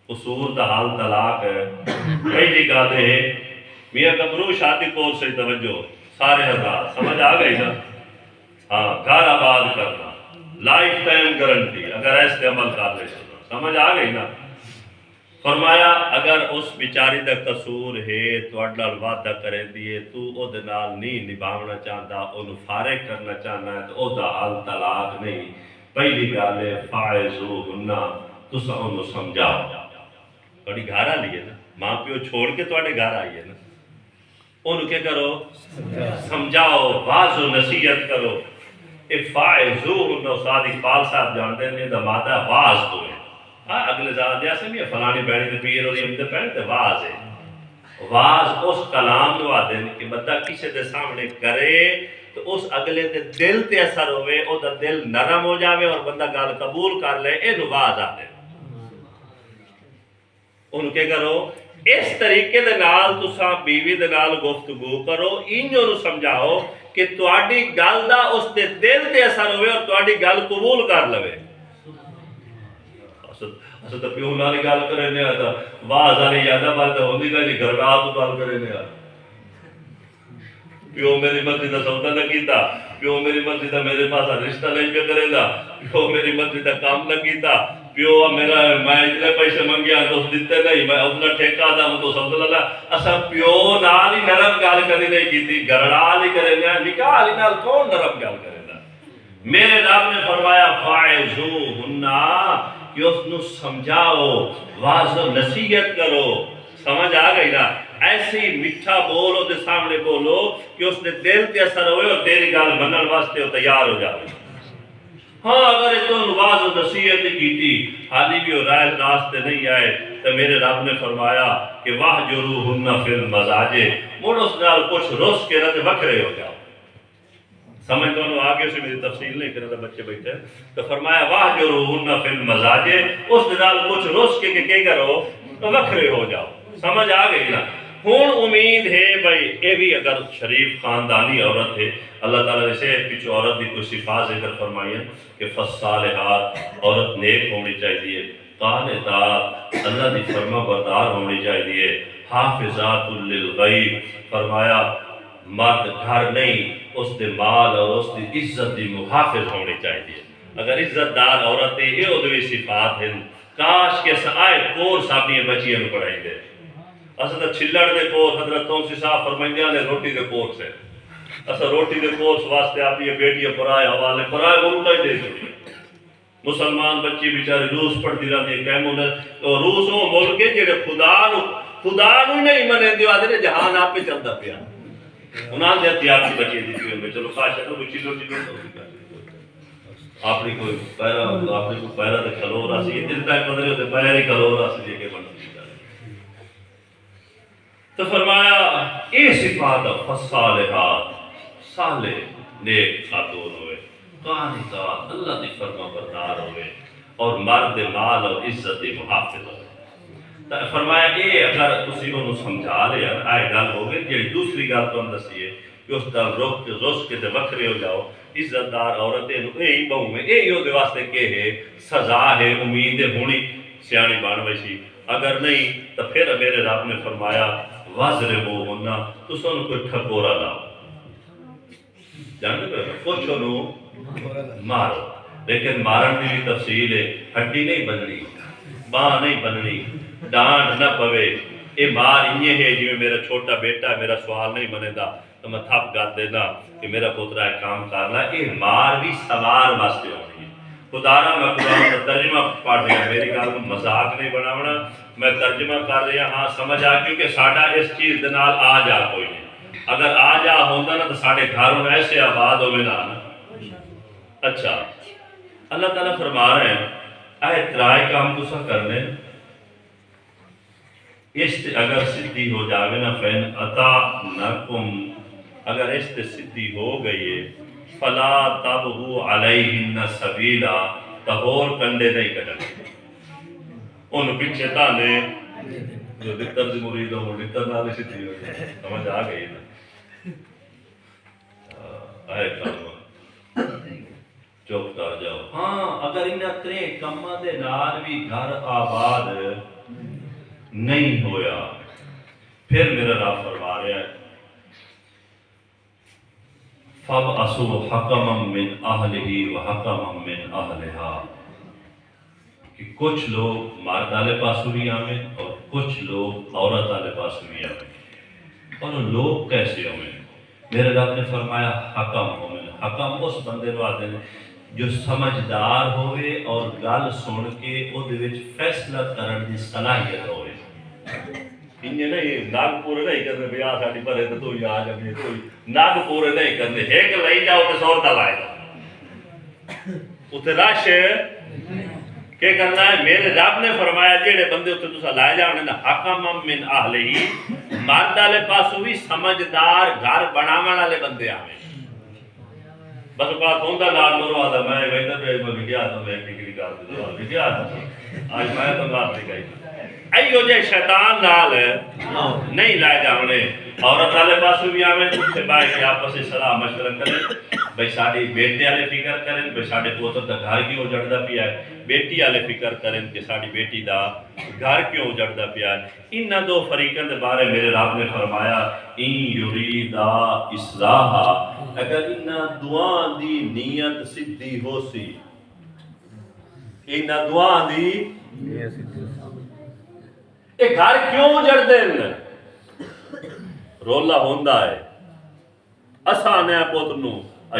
قصور دا حال طلاق ہے۔ پہلی گالے ہے میاں گھبرو شادی کو سے توجہ سارے حضرات سمجھ آ گئی نا۔ ہاں گھر آباد کرنا لائف ٹائم گارنٹی اگر ایسے عمل کر لے سمجھ آ گئی نا۔ فرمایا اگر اس بیچاری دا قصور ہے تو اڈلال وعدہ کرے دیئے تو او دے نال نہیں نبھاونا چاہتا انہوں فارغ کرنا چاہنا ہے تو او دا حال طلاق نہیں۔ پہلی گالے فائزوہنہ تسا انہوں سمجھاؤ، بڑی گھارا لیے نا، ماں پیو چھوڑ کے تو اڈے گھر آئیے نا، انہوں کیا کرو سمجھاؤ، واضح و نصیحت کرو۔ فائزوہنہ استاد اقبال صاحب جانتے ہیں دا مادہ واز تو ہے۔ اگلے زیادہ دیا سے نہیں فلانی بیڑی دے پیر اور یہ پہنتے واز ہے۔ واز اس کلام نو آدھے کہ بندہ کسی دے سامنے کرے تو اس اگلے دے دل تے اثر ہوئے او دا دل نرم ہو جاوے اور بندہ گال قبول کر لے، اے نو واز آدھے۔ انہوں کے کرو اس طریقے دے نال تساں بیوی دے نال گفتگو کرو، انہوں نو سمجھاؤ کہ تواڈی گل دا اس دے دل تے اثر ہوئے اور تواڈی گل قبول کر لوے۔ اسے تو پیو نالی گل کرے نہیں آتا واز آنی یادہ بات ہوندی گا جی گھر میں آتو گل کرے نہیں آتا۔ پیو میری مرضی دا سودا نہ کیتا، پیو میری مرضی دا میرے پاس رشتہ نہیں پہ کرے دا، پیو میری مرضی دا کام نہ کیتا، پیو میرا میں اتنے پیسے منگیا تو اس دیتے نہیں، میں اپنا ٹھیکہ دا تو سمجھ لگا اسا پیو نالی نرم گل کری نہیں کیتی، گھرڑا لی کرے نہیں، نکاح لی نال کون نرم گل کرے دا۔ میرے رب نے فرمایا فائزوہنہ کہ اس نو سمجھاؤ، واضح نصیحت کرو، سمجھ آ گئی نا۔ ایسی میٹھا بولو دے سامنے بولو کہ اس نے دل تے اثر ہوئے اور تیری گال بنن واسطے وہ تیار ہو جائے۔ ہاں اگر تو واضح نصیحت کیتی حالی بھی وہ راستے نہیں آئے تو میرے رب نے فرمایا کہ وَاهْجُرُوهُنَّ فِي الْمَضَاجِعِ مڑ اس نال کچھ روس کے رہتے وکھرے ہو جاؤ۔ سمجھ دونوں آگے سے میری تفصیل نہیں کرنا بچے بیٹھے تو فرمایا وَاهْجُرُوهُنَّ فِي الْمَضَاجِعِ اس نال کچھ روس کے کہ کرو تو وکھرے ہو جاؤ۔ سمجھ آ گئی نا۔ ہون امید ہے بھائی اے بھی اگر شریف خاندانی عورت ہے اللہ تعالیٰ نے سے کچھ عورت بھی کوئی صفات ذکر فرمائی ہے کہ فالصالحات عورت نیک ہونی چاہیے، قانتات اللہ دی فرما بردار ہونی چاہیے، حافظات للغیب فرمایا مرد گھر نہیں اس دے مال اور اس دی عزت دی محافظ ہونی چاہیے۔ اگر عزت دار عورت ہے یہ ادوی صفات ہیں کاش کے سائے کورس اپنی بچیاں پڑھائی دے۔ اسا تے چھلڑ دے کول حضرت تونسی صاحب فرمائندے نے روٹی دے کول سے اسا روٹی دے کول واسطے اپنی بیٹی پرائے حوالے پرائے ملک ہی دے چھوڑی مسلمان بچی بیچارے روس پڑھتی رہتی کیموں نے تو روس وہ ملک ہے جڑے خدا نو نہیں منے دیو آدھے جہان آپ پہ چلتا پیا انہاں دے ہتھی آپ کی بچی دیتی ہوئے چلو خواہش ہے تو بچی لوٹی لوٹی اپنی کوئی پیرا تے کھلو رہا سی دل تک پتہ نہیں ہوتے پیر ہی کھلو رہا سی کے بنتی تو فرمایا اے صفات فصالحات صالح نیک خاتون ہوئے قانتات اللہ دی فرما بردار ہوئے اور مرد مال اور عزت محافظ ہوئے تو فرمایا اے اگر تسی انہوں سمجھا لیا آئے گل ہو گئی جی دوسری گل تو اندسی ہے کہ اس دل روز کے دے وکھرے ہو جاؤ عزت دار عورتیں یہی بہو میں یہی ہو دے واسطے کہ ہے سزا ہے امید ہے ہونی سیانی بان ویسی اگر نہیں تو پھر میرے رب نے فرمایا واضربو ہونا تو سنو کوئی ٹھکورا لاؤ جانتے ہیں کچھ انہوں مارو لیکن مارن کی بھی تفصیل ہے ہڈی نہیں بننی باں نہیں بننی ڈانٹ نہ پوے اے مار انہیں ہے جی میں میرا چھوٹا بیٹا ہے میرا سوال نہیں بنے دا تو میں تھپ گات دینا کہ میرا پوترا ہے کام کرنا اے مار بھی سوار واسطے ہونی ہے خدارہ میں قرآن کا ترجمہ پڑھ دیا میری گال کو مذاق نہیں بناونا میں ترجمہ کر رہا ہاں سمجھ آ کیونکہ ساڑھا اس چیز دنال آ جا کوئی نہیں اگر آ جا ہوتا نا تو ساڑھے گھروں ایسے آباد ہوئے نا اچھا اللہ تعالیٰ فرما رہے ہیں اے ترائے کام تسا کرنے اگر صدی ہو جاوے نا فین عطا نکم اگر اس صدی ہو گئی ہے فلا تبغوا علیہن سبیلا تہور کنڈے نہیں کٹنے ان پیچھے تانے جو لتر سے مرید ہو لتر نالے صدی ہو جائے سمجھ آ گئی نا آئے کام چوک کر جاؤ ہاں اگر انہیں ترے کمہ دے نال بھی گھر آباد نہیں ہویا پھر میرا رب فرما رہا ہے فَبْعَثُوا حَكَمًا مِّنْ أَهْلِهِ وَحَكَمًا مِّنْ أَهْلِهَا کہ کچھ لوگ مرد والے پاسوں بھی آویں اور کچھ لوگ عورت والے پاسوں بھی آویں اور لوگ کیسے ہوئے میرے رب نے فرمایا حکم ہوئے حکم اس بندے کو آتے ہیں جو سمجھدار ہوئے اور گل سن کے او دے وچ فیصلہ کرن دی صلاحیت ہوئے انہیں نہیں ناگ پورے نہیں کرنے بھی آ ساڑی پر ہے تو ہی آ جائے کوئی ناگ پورے نہیں کرنے ایک لئی جاؤ تے سور دا لائے اتنے رش کہ کرنا ہے میرے رب نے فرمایا جیڑے بندے اتنے تسا لائے جاؤ نا حکم من اہلہی مرد والے پاسوں بھی سمجھدار گھر بناون والے بندے آویں بس بات ہوندا نال مرو آدا میں ویندر پہ میں گیا تو میں ڈگری کر دے گیا آج میں تو بات نہیں کہی ایو جے شیطان نال نہیں لائے جاونے عورت والے پاسوں بھی آویں سے باہر کے آپس سے صلاح مشورہ کریں بھئی ساڑی بیٹے والے فکر کریں بھئی ساڑے پوتر دا گھر کیوں اجڑدا پیا ہے بیٹی والے فکر کریں کہ ساڑی بیٹی دا گھر کیوں اجڑدا پیا ہے ان دو فریقوں دے بارے میرے رب نے فرمایا ان یریدا اصلاحا اگر ان دعا دی نیت سدھی ہو سی ان دعا دی اے گھر کیوں اجڑ دین رولا ہوندا ہے اساں نے پوتر نو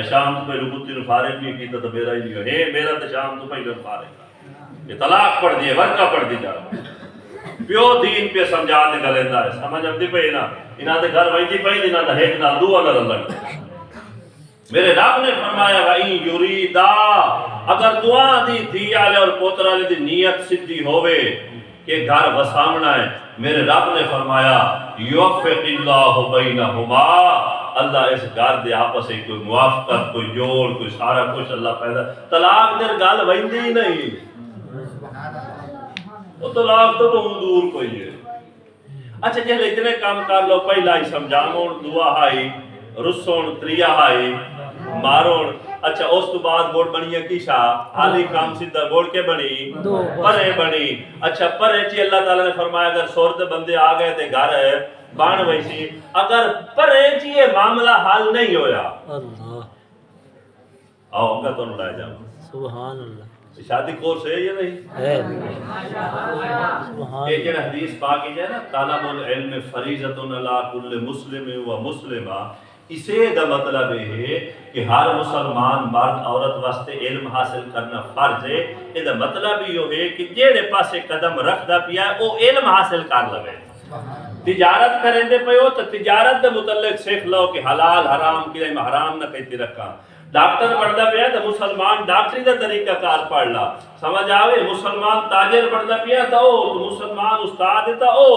شام تو پہلو کتی نو فارغ نہیں کیتا تو میرا ہی نہیں ہے میرا تو شام تو پہلو فارغ یہ طلاق پڑھ دیے ورکہ پڑھ دی جا پیو دین پہ سمجھا دے گلیندہ ہے سمجھ اب دی پہ نا انہاں دے گھر وہی دی پہ دینا دا ایک نال دو اللہ اللہ میرے رب نے فرمایا وَإِن يُرِيدَا اگر دعا دی تھی آلے اور پوتر آلے دی نیت سدھی ہوئے کہ گھر وسامنا ہے میرے رب نے فرمایا یوفق اللہ بینہما اللہ اس گھر دے آپس سے کوئی موافقت کوئی جوڑ کوئی سارا کچھ اللہ پیدا طلاق در گل ویندی ہی نہیں وہ طلاق تو بہت دور کوئی ہے اچھا جہاں اتنے کام کر لو پہلا ہی سمجھامون دعا ہائی رسون تریا ہائی مارون اچھا اس تو بعد بوڑ بنی ہے کیشا حالی کام سیدھا بوڑ کے بنی پرے بنی اچھا پرے چی اللہ تعالیٰ نے فرمایا اگر صورت بندے آ گئے تھے گھر ہے بان ویسی اگر پرے چی یہ معاملہ حال نہیں ہویا اللہ آؤ گا تو لائے جاؤ سبحان اللہ شادی کورس ہے یا نہیں؟ ہے یہ جڑا حدیث پاک ہے نا طالب العلم فریضۃ علی کل مسلم و مسلمہ، اسے دا مطلب ہے کہ ہر مسلمان مرد عورت واسطے علم حاصل کرنا فرض ہے۔ یہ دا مطلب یہ ہے کہ جیڑے پاسے قدم رکھدا پیا ہے وہ علم حاصل کر لوے۔ تجارت کریں دے پہ ہو تو تجارت دے متعلق سیکھ لو کہ حلال حرام کی میں حرام نہ کہتی رکھا۔ ڈاکٹر پڑھدا پیا تو مسلمان ڈاکٹری دا طریقہ کار پڑھ لا، سمجھ آوے۔ مسلمان تاجر پڑھدا پیا تو مسلمان استاد تا او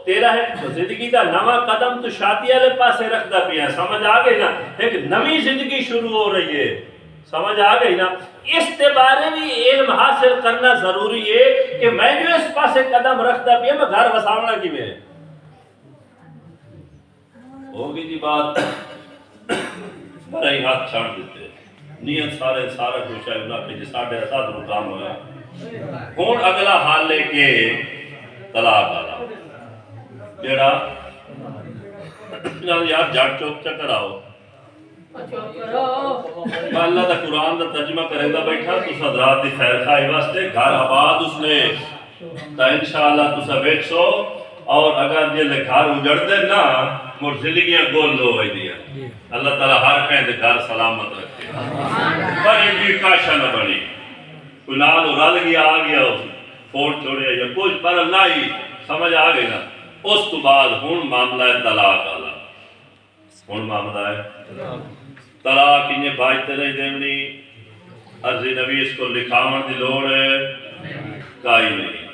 تیرا ہے زندگی دا نواں قدم تو شادی والے پاسے رکھدا پیا، سمجھ آ گئی نا، ایک نئی زندگی شروع ہو رہی ہے، سمجھ آ گئی نا۔ اس کے بارے بھی علم حاصل کرنا ضروری ہے کہ میں جو اس پاسے قدم رکھدا پیا میں گھر وساونا کی میں ہوگی جی بات بڑا ہی ہاتھ چھاڑ دیتے نیت سارا کچھ ہے انہاں کہ جی ساڑھے اساد رو کام ہویا۔ ہون اگلا حال لے کے طلاق آلا جیڑا یار جھاڑ چوک چکر آؤ اللہ دا قرآن دا ترجمہ کرے دا بیٹھا تو حضرات دی خیر خواہی واسطے گھر آباد اس نے تا انشاءاللہ تو سب ایک سو اور اگر یہ گھر اجڑ دے نا مر زندگیاں گول لو ہوئی دیا اللہ تعالیٰ ہر کہیں دے گھر سلامت رکھے پر یہ بھی کاشا نہ بنی کوئی نال رل گیا آ گیا فون چھوڑیا یا کچھ پر نہ ہی سمجھ آ گئی نا۔ اس تو بعد ہون معاملہ ہے طلاق آلا، ہون معاملہ ہے طلاق انہیں باجتے رہی دیونی عرضی نبی اس کو لکھاون دی لوڑ ہے کائی نہیں۔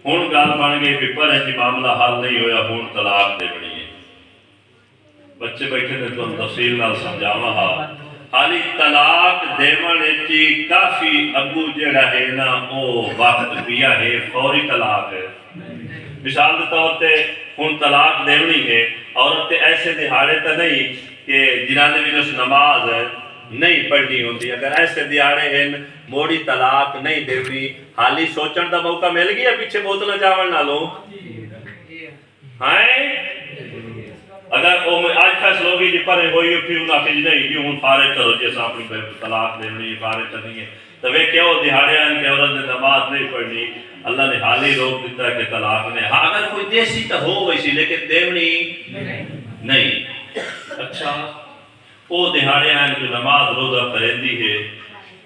ہون گال بن گئی پیپر ہے کہ معاملہ حل نہیں ہویا ہون طلاق دیونی ہے۔ بچے بیٹھے نے تو تفصیل نال سمجھاوا ہا حالی طلاق دیون اچھی کافی اگو جڑا ہے نا او وقت پیا ہے فوری طلاق ہے۔ مثال دے طور تے ہن طلاق دیونی ہے عورت تے ایسے دہاڑے تے نہیں کہ جنہاں دے وچ نماز نہیں پڑھنی ہوندی، اگر ایسے دیہاڑے ہیں موڑی طلاق نہیں دیونی حالی سوچن دا موقع مل گیا پیچھے بوتل جاون نہ لو ہیں اگر وہ آج فیصلہ ہوگی جی پرے ہوئی پھر انہاں کہ نہیں جی ہوں فارغ کرو جی اساں اپنی طلاق دینی فارغ کرنی ہے تو وہ کیوں دیہاڑے ہیں کہ عورت نے نماز نہیں پڑھنی اللہ نے حال ہی روک دیتا ہے کہ طلاق نے ہاں اگر کوئی دیسی تو ہو گئی سی لیکن دیونی نہیں۔ اچھا وہ دیہاڑے ہیں جو نماز روزہ کریندی ہے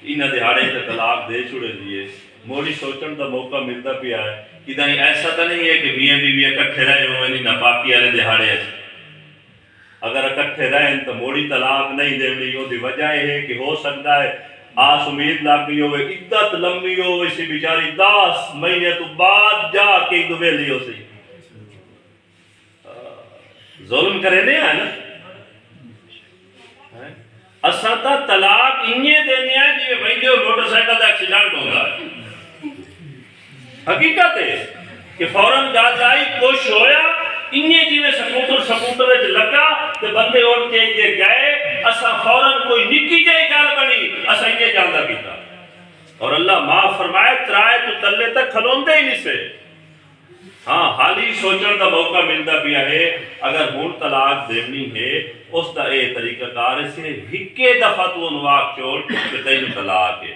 انہاں دیہاڑے تے طلاق دے چھوڑے دیے موڑی سوچن دا موقع ملتا پیا ہے کہ ایسا تو نہیں ہے کہ میاں بیوی اکٹھے رہے ہوں نہیں ناپاکی والے دیہاڑے ہیں۔ اگر اکٹھے رہیں تو موڑی طلاق نہیں دینی وہ دی وجہ ہے کہ ہو سکتا ہے آس امید لگ گئی ہوئے عدت لمبی ہوئے سی بیچاری 10 مہینے تو بعد جا کے دویلی ہو سی ظلم کرے نہیں ہے نا۔ اساں تا طلاق انہیں دینے ہیں جی بھائی جو موٹر سائیکل دا ایکسیڈنٹ ہوگا حقیقت ہے کہ فوراً گاز آئی کچھ ہویا انہیں جی میں سکوٹر لگا تو بندے اور کے گئے اساں فوراً کوئی نکی جائے گال بنی اساں یہ جاندہ کیتا اور اللہ معاف فرمائے ترائے تو تلے تک کھلوندے ہی نہیں سے۔ ہاں حالی سوچن دا موقع ملتا پیا ہے اگر ہون طلاق دیونی ہے اس دا اے طریقہ کار سے ہکے دفعہ تو انواق چھوڑ کہ تینو طلاق ہے،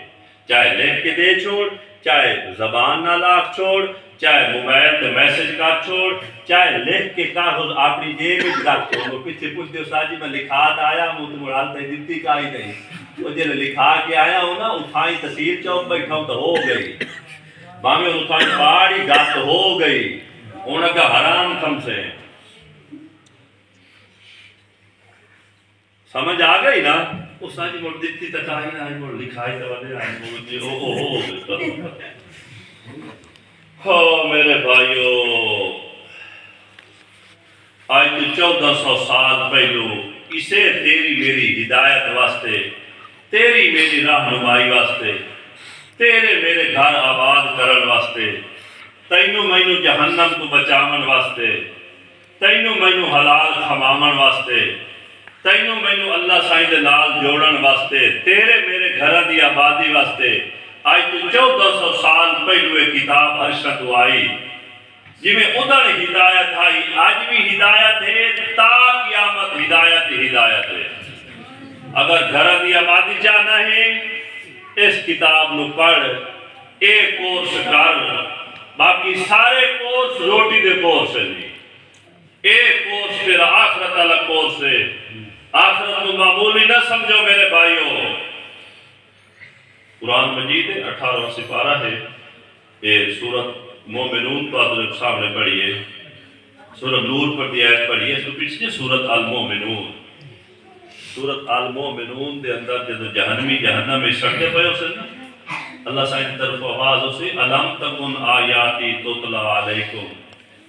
چاہے لکھ کے دے چھوڑ، چاہے زبان نہ لاکھ چھوڑ، چاہے موبائل تے میسج کر چھوڑ، چاہے لکھ کے کاغذ اپنی جیب وچ رکھ چھوڑ۔ پیچھے پوچھ دیو ساجی میں لکھات آیا مجھ مڑال تے دتی کائی نہیں وہ جے لکھا کے آیا ہو نا اٹھائی تحصیل چوک بیٹھا ہوں تو ہو گئی باہمیں اٹھائی پاڑی گات ہو گئی انہاں کا حرام کم سے سمجھ آ گئی نا اس ساجی مڑ دتی تک آئی نا مڑ لکھائی تو ودے آئی مڑ جی او ہو میرے بھائیو آج تو 1400 سال پہلو اسے تیری میری ہدایت واسطے تیری میری رہنمائی واسطے تیرے میرے گھر آباد کرن واسطے تینوں مینوں جہنم کو بچاون واسطے تینوں مینوں حلال کھماون واسطے تینوں مینوں اللہ سائیں دے نال جوڑن واسطے تیرے میرے گھر دی آبادی واسطے آج تو 1400 سال پہلو ایک کتاب ارشد آئی جی میں ادھر ہدایت آئی آج بھی ہدایت ہے تا قیامت ہدایت ہے۔ اگر گھر دی آبادی چاہنا ہے اس کتاب نو پڑھ ایک کورس کر، باقی سارے کورس روٹی دے کورس ہیں جی. ایک کورس تیرا آخرت والا کورس ہے. آخرت کو معمولی نہ سمجھو میرے بھائیوں. قرآن مجید 18واں سپارہ ہے. یہ سورت مومنون تو آپ سامنے پڑھیے. سورت نور پر دی آیت پڑھیے. اس کو پیچھے سورت المومنون. سورت المومنون دے اندر جدو جہنمی جہنم میں سڑتے پئے اسے نا اللہ سائن طرف آواز اسے الم تکن آیاتی تتلا علیکم،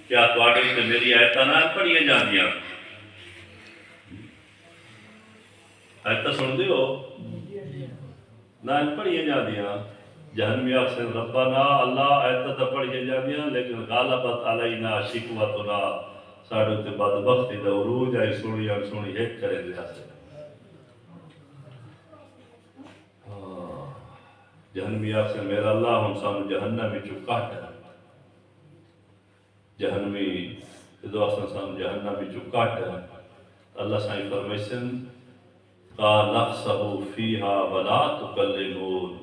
کیا تواڈے تے میری آیتاں نہ پڑھیاں جاندیاں؟ آیتاں سن دیو نہ پڑھیاں جاندیاں. جہنمی آخر ربنا اللہ آیتاں تے پڑھیاں جاندیاں لیکن غالبت علینا شکوتنا، ساڈے تے بدبختی دا عروج آئی سنی ایک کرے دے آسے. جہنمی آخر میرا اللہ ہم سانو جہنمی چکاٹ ہے. جہنمی دو آخر سانو جہنمی چکاٹ ہے. اللہ سائن فرمیسن قال نخسبو فیہا ولا تکلمون،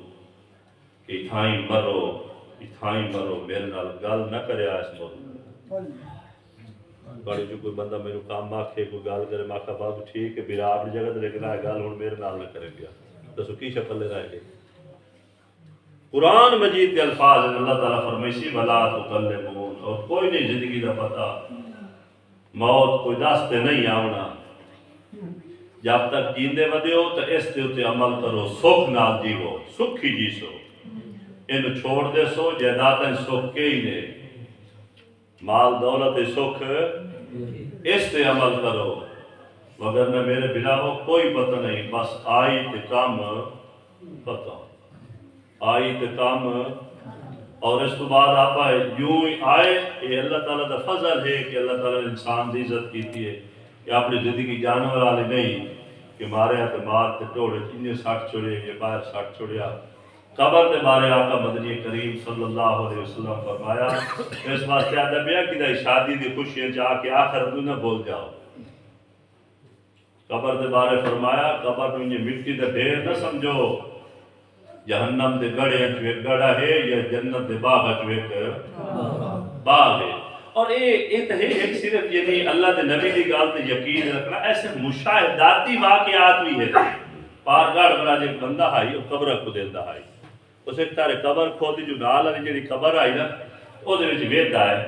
کہ اتھائیں مرو میرے نال گل نہ کرے. آس بہت بڑی جو کوئی بندہ میرے کام آکھے کوئی گل کرے میں آکھا بابو ٹھیک ہے بیرا اپنی جگہ تے لیکن آئے گل ہوں میرے نال نہ کرے گیا. دسو کی شکل لے رہے گے؟ قرآن مجید کے الفاظ ہیں. اللہ تعالیٰ فرمیسی ولا تکلمون، اور کوئی نہیں زندگی دا پتہ، موت کوئی دستے نہیں آونا. جب تک جیندے ودیو تو اس تے اتے عمل کرو، سکھ نال جیو، سکھی جی سو. ان چھوڑ دے سو جائیدادیں سکھ کے ہی نے، مال دولت سکھ اس تے عمل کرو، وگرنہ میرے بنا ہو کوئی پتہ نہیں. بس آئی تے کام پتہ آئی تے کام. اور اس کو بعد آپ یوں ہی آئے. یہ اللہ تعالیٰ دا فضل ہے کہ اللہ تعالیٰ نے انسان دی عزت کیتی ہے کہ اپنی زندگی جانور والی نہیں کہ مارے تے مار تے ٹوڑے انہیں سٹ چھوڑے یہ باہر سٹ چھوڑیا. قبر تے بارے آقا مدنی کریم صلی اللہ علیہ وسلم فرمایا اس واسطے آدھا پیا کہ شادی دی خوشیاں جا کے آخر تو نہ بول جاؤ. قبر دے بارے فرمایا قبر میں مٹی دے ڈھیر نہ سمجھو، جہنم دے گڑے ایک گڑا ہے یا جنت دے باغ ایک باغ ہے. اور یہ تو ہے ایک صرف یہ نہیں اللہ دے نبی دی گال تے یقین رکھنا. ایسے مشاہداتی واقعات بھی ہے. پارگاڑ بنا جو بندہ آئی وہ قبر کو دیتا آئی اس ایک تارے قبر کھودی جو نال والی جڑی قبر آئی نا وہ دے وچ ویدا ہے.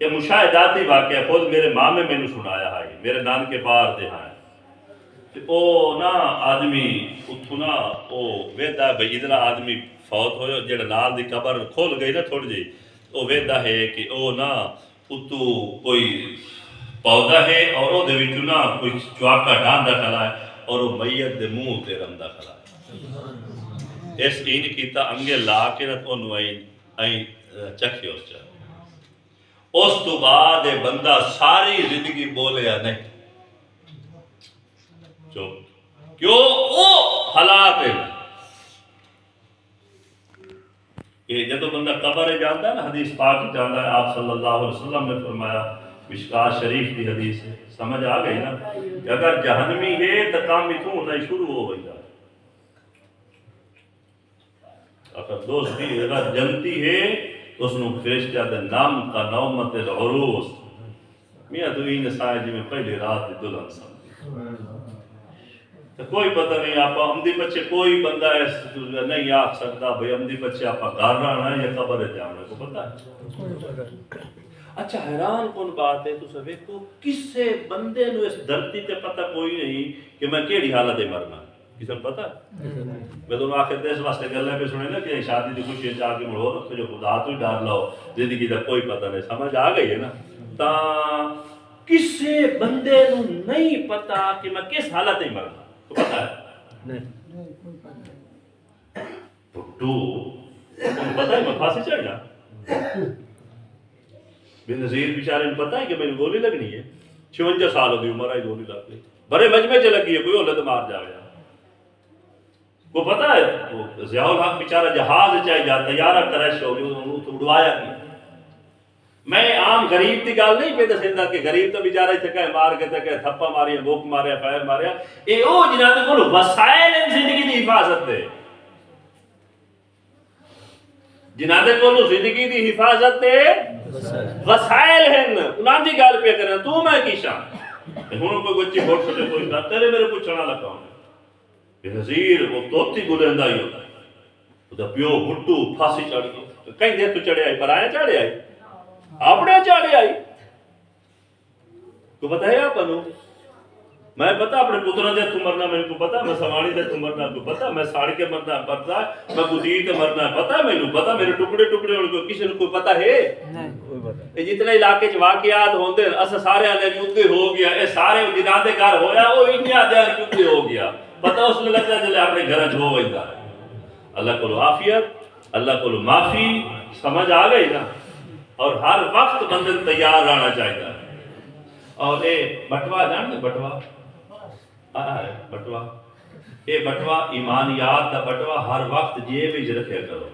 یہ مشاہداتی واقعہ خود میرے مامے میں نے سنایا ہے. میرے نان کے پار دے ہیں او نا آدمی اتھو نا او ویدا بھئی ادھر آدمی فوت ہوئے جڑا نال دی قبر کھول گئی نا تھوڑی جی او ویدا ہے کہ او نا اتو کوئی پودا ہے اور او دے وچوں نا کوئی چواکا ڈاندا کھلا ہے اور وہ میت دے منہ تے رمدا کھلا ہے. اس این کیتا انگے لا کے نہ اونوں این چکھے اس چا. اس تو بعد بندہ ساری زندگی بولیا نہیں کیوں او حالات ہے. یہ جدو بندہ قبر جاتا ہے نا حدیث پاک جاتا ہے آپ صلی اللہ علیہ وسلم نے فرمایا مشکات شریف کی حدیث ہے. سمجھ آ گئی نا کہ اگر جہنمی ہے تو کام بھی تو ہونا شروع ہو گئی. اگر دوستی اگر جنتی ہے تو اس نے فرشتہ دے نام کا نومت العروس میاں تو ہی نسائے جی میں پہلی رات دلہن سمجھ تو کوئی پتہ نہیں آپ امدی بچے کوئی بندہ نہیں آکھ سکتا بھئی امدی بچے آپ گھر رہنا ہے یا قبر جانا کو پتہ ہے. اچھا حیران کون بات ہے تو سب کو کسے بندے نو اس دھرتی تے پتہ کوئی نہیں کہ میں کیڑی حالت ہے مرنا کسے پتہ ہے. میں تو آخر دے اس واسطے گلے پہ سنے نا کہ شادی دی خوشی چاہ کے مڑو رکھو جو خدا تو ہی ڈار لاؤ زندگی دا کوئی پتہ نہیں. سمجھ آ گئی ہے نا. تا کسے بندے نو نہیں پتہ کہ میں کس حالت ہے مرنا تو پتہ ہے نہیں پٹو پتہ ہے میں پھانسی چڑھ جا بے نظیر بیچارے میں پتہ ہے کہ میں نے گولی لگنی ہے 56 سال ہو گئی عمر آئی گولی لگ گئی بڑے مجمع چ لگی ہے کوئی اولد مار جاوے کو پتہ ہے ضیاء الحق بیچارہ جہاز چاہے جا طیارہ کریش ہو گئی انہوں تو اڑوایا کی. میں عام غریب کی گل نہیں پہ دسیندا کہ غریب تو بیچارہ اتنے کہیں مار کے تے تھپا ماریا گوک ماریا فائر ماریا اے او جنہاں دے کول وسائل زندگی دی حفاظت دے. جنہاں دے کولو زندگی دی حفاظت تے وسائل ہیں انہاں دی گل پہ کرنا تو میں کی شان ہن کوئی بچی بوٹ سے کوئی نہ تیرے میرے پوچھنا لگا کہ نذیر وہ توتی گلندا ہی ہوتا ہے او دا پیو بھٹو پھانسی چڑھ گیا کہیں دے تو چڑھے آئی پر آیا چڑھے آئی اپنے چڑھے آئی کو پتہ ہے آپ انو میں پتا اپنے پتروں دے تو مرنا میں کو پتا میں سوانی دے تو مرنا کو پتا میں ساڑ کے مرنا پتا میں گزیر تے مرنا پتا میں نو پتا میرے ٹکڑے ٹکڑے ہون کو کسی کو پتا ہے نہیں کوئی پتا اے جتنے علاقے چ واقعات ہوندے اس سارے والے یوتے ہو گیا اے سارے جنہاں دے گھر ہویا او انیا دے یوتے ہو گیا پتا اس نے لگتا جلے اپنے گھر چ ہو ویندا ہے اللہ کو عافیت اللہ کو معافی سمجھ آ گئی نا اور ہر وقت بندے تیار رہنا چاہیے اور اے بٹوا جان دے بٹوا بٹوا اے بٹوا ایمانیات دا بٹوا ہر وقت جیب وچ رکھیا کرو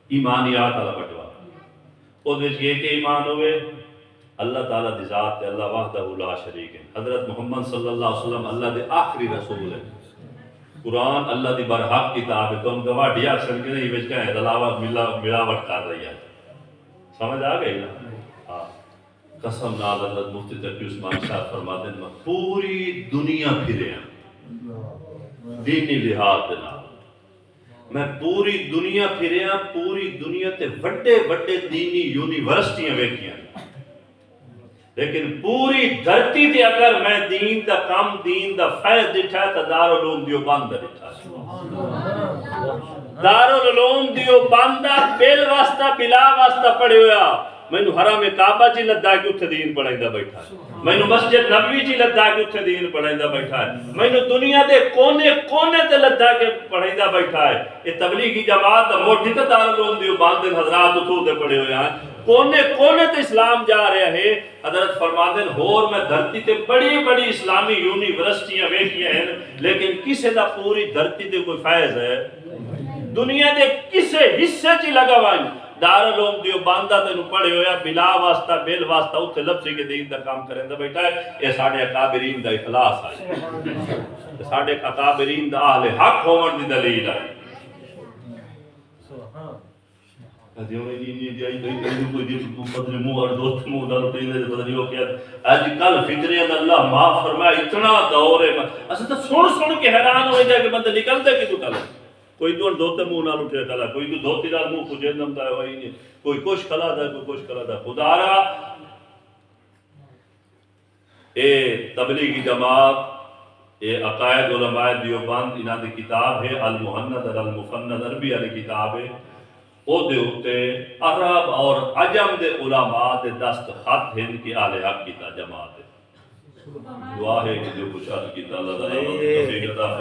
ایمانیات والا بٹوا او دے یہ کہ ایمان ہوئے اللہ تعالیٰ دی ذات تے اللہ وحدہ لا شریک ہے حضرت محمد صلی اللہ علیہ وسلم اللہ دے آخری رسول ہے قرآن اللہ دی برحق کتاب ہے تو ہم گواہ اکثر کے نہیں بچ گئے دلاوت ملاوٹ کر رہی ہے سمجھ آ گئی نا قسم نال اللہ مفتی تقی عثمان صاحب فرماتے ہیں پوری دنیا پھرے ہیں دینی لحاظ دینا میں پوری دنیا پھرے ہیں پوری دنیا تے وڈے وڈے دینی یونیورسٹیاں ویکھیاں لیکن پوری دھرتی تے اگر میں دین دا کام دین دا فیض دٹھا تا دارالعلوم دیوبند دا دٹھا دارالعلوم دیوبند دا بل واسطہ بلا واسطہ پڑھے ہویا مینو حرم کعبہ جی لدا کے اتھے دین پڑھائندا بیٹھا ہے مینو مسجد نبوی جی لدا کے اتھے دین پڑھائندا بیٹھا ہے مینو دنیا دے کونے کونے تے لدا کے پڑھائندا بیٹھا ہے یہ تبلیغی جماعت دا موٹی تے دارالعلوم دیوبند دے حضرات اتھو تے پڑھے ہوئے ہیں کونے کونے تے اسلام جا رہے ہیں حضرت فرماتے ہیں ہور میں دھرتی تے بڑی بڑی اسلامی یونیورسٹیاں ویکھیاں ہیں لیکن کسے دا پوری دھرتی تے کوئی فیض ہے دنیا دے کسے حصے چی لگا وائیں دارالعلوم دیوبند دا تینوں پڑھے ہویا بلا واسطہ بل واسطہ اتھے لفظی کے دین دا کام کریں دا بیٹھا ہے یہ ساڑھے اکابرین دا اخلاص ہے ساڑھے اکابرین دا اہل حق ہومن دی دلیل ہے دیوں نے دین نہیں جائی کوئی دین بدل منہ اور دوست منہ ڈالو تین دے بدلی ہو کیا آج کل فکرے اللہ معاف فرمائے اتنا دور ہے اسے تو سن کے حیران ہو جائے کہ بندے نکل دے کہ تو کل کوئی تو دوتے منہ نال اٹھے کلا کوئی تو دھوتی نال منہ کھجے نمتا ہے وہی نہیں کوئی کچھ کلا دا کوئی کچھ کلا دا خدا را اے تبلیغی جماعت اے عقائد علماء دیوبند انہاں دی کتاب ہے المحند المفند عربی والی کتاب ہے او دے ہوتے عرب اور عجم دے علماء دے دست خط ہیں کہ اہل حق کی جماعت ہے دعا ہے کہ جو کچھ عرض کیتا اللہ تعالیٰ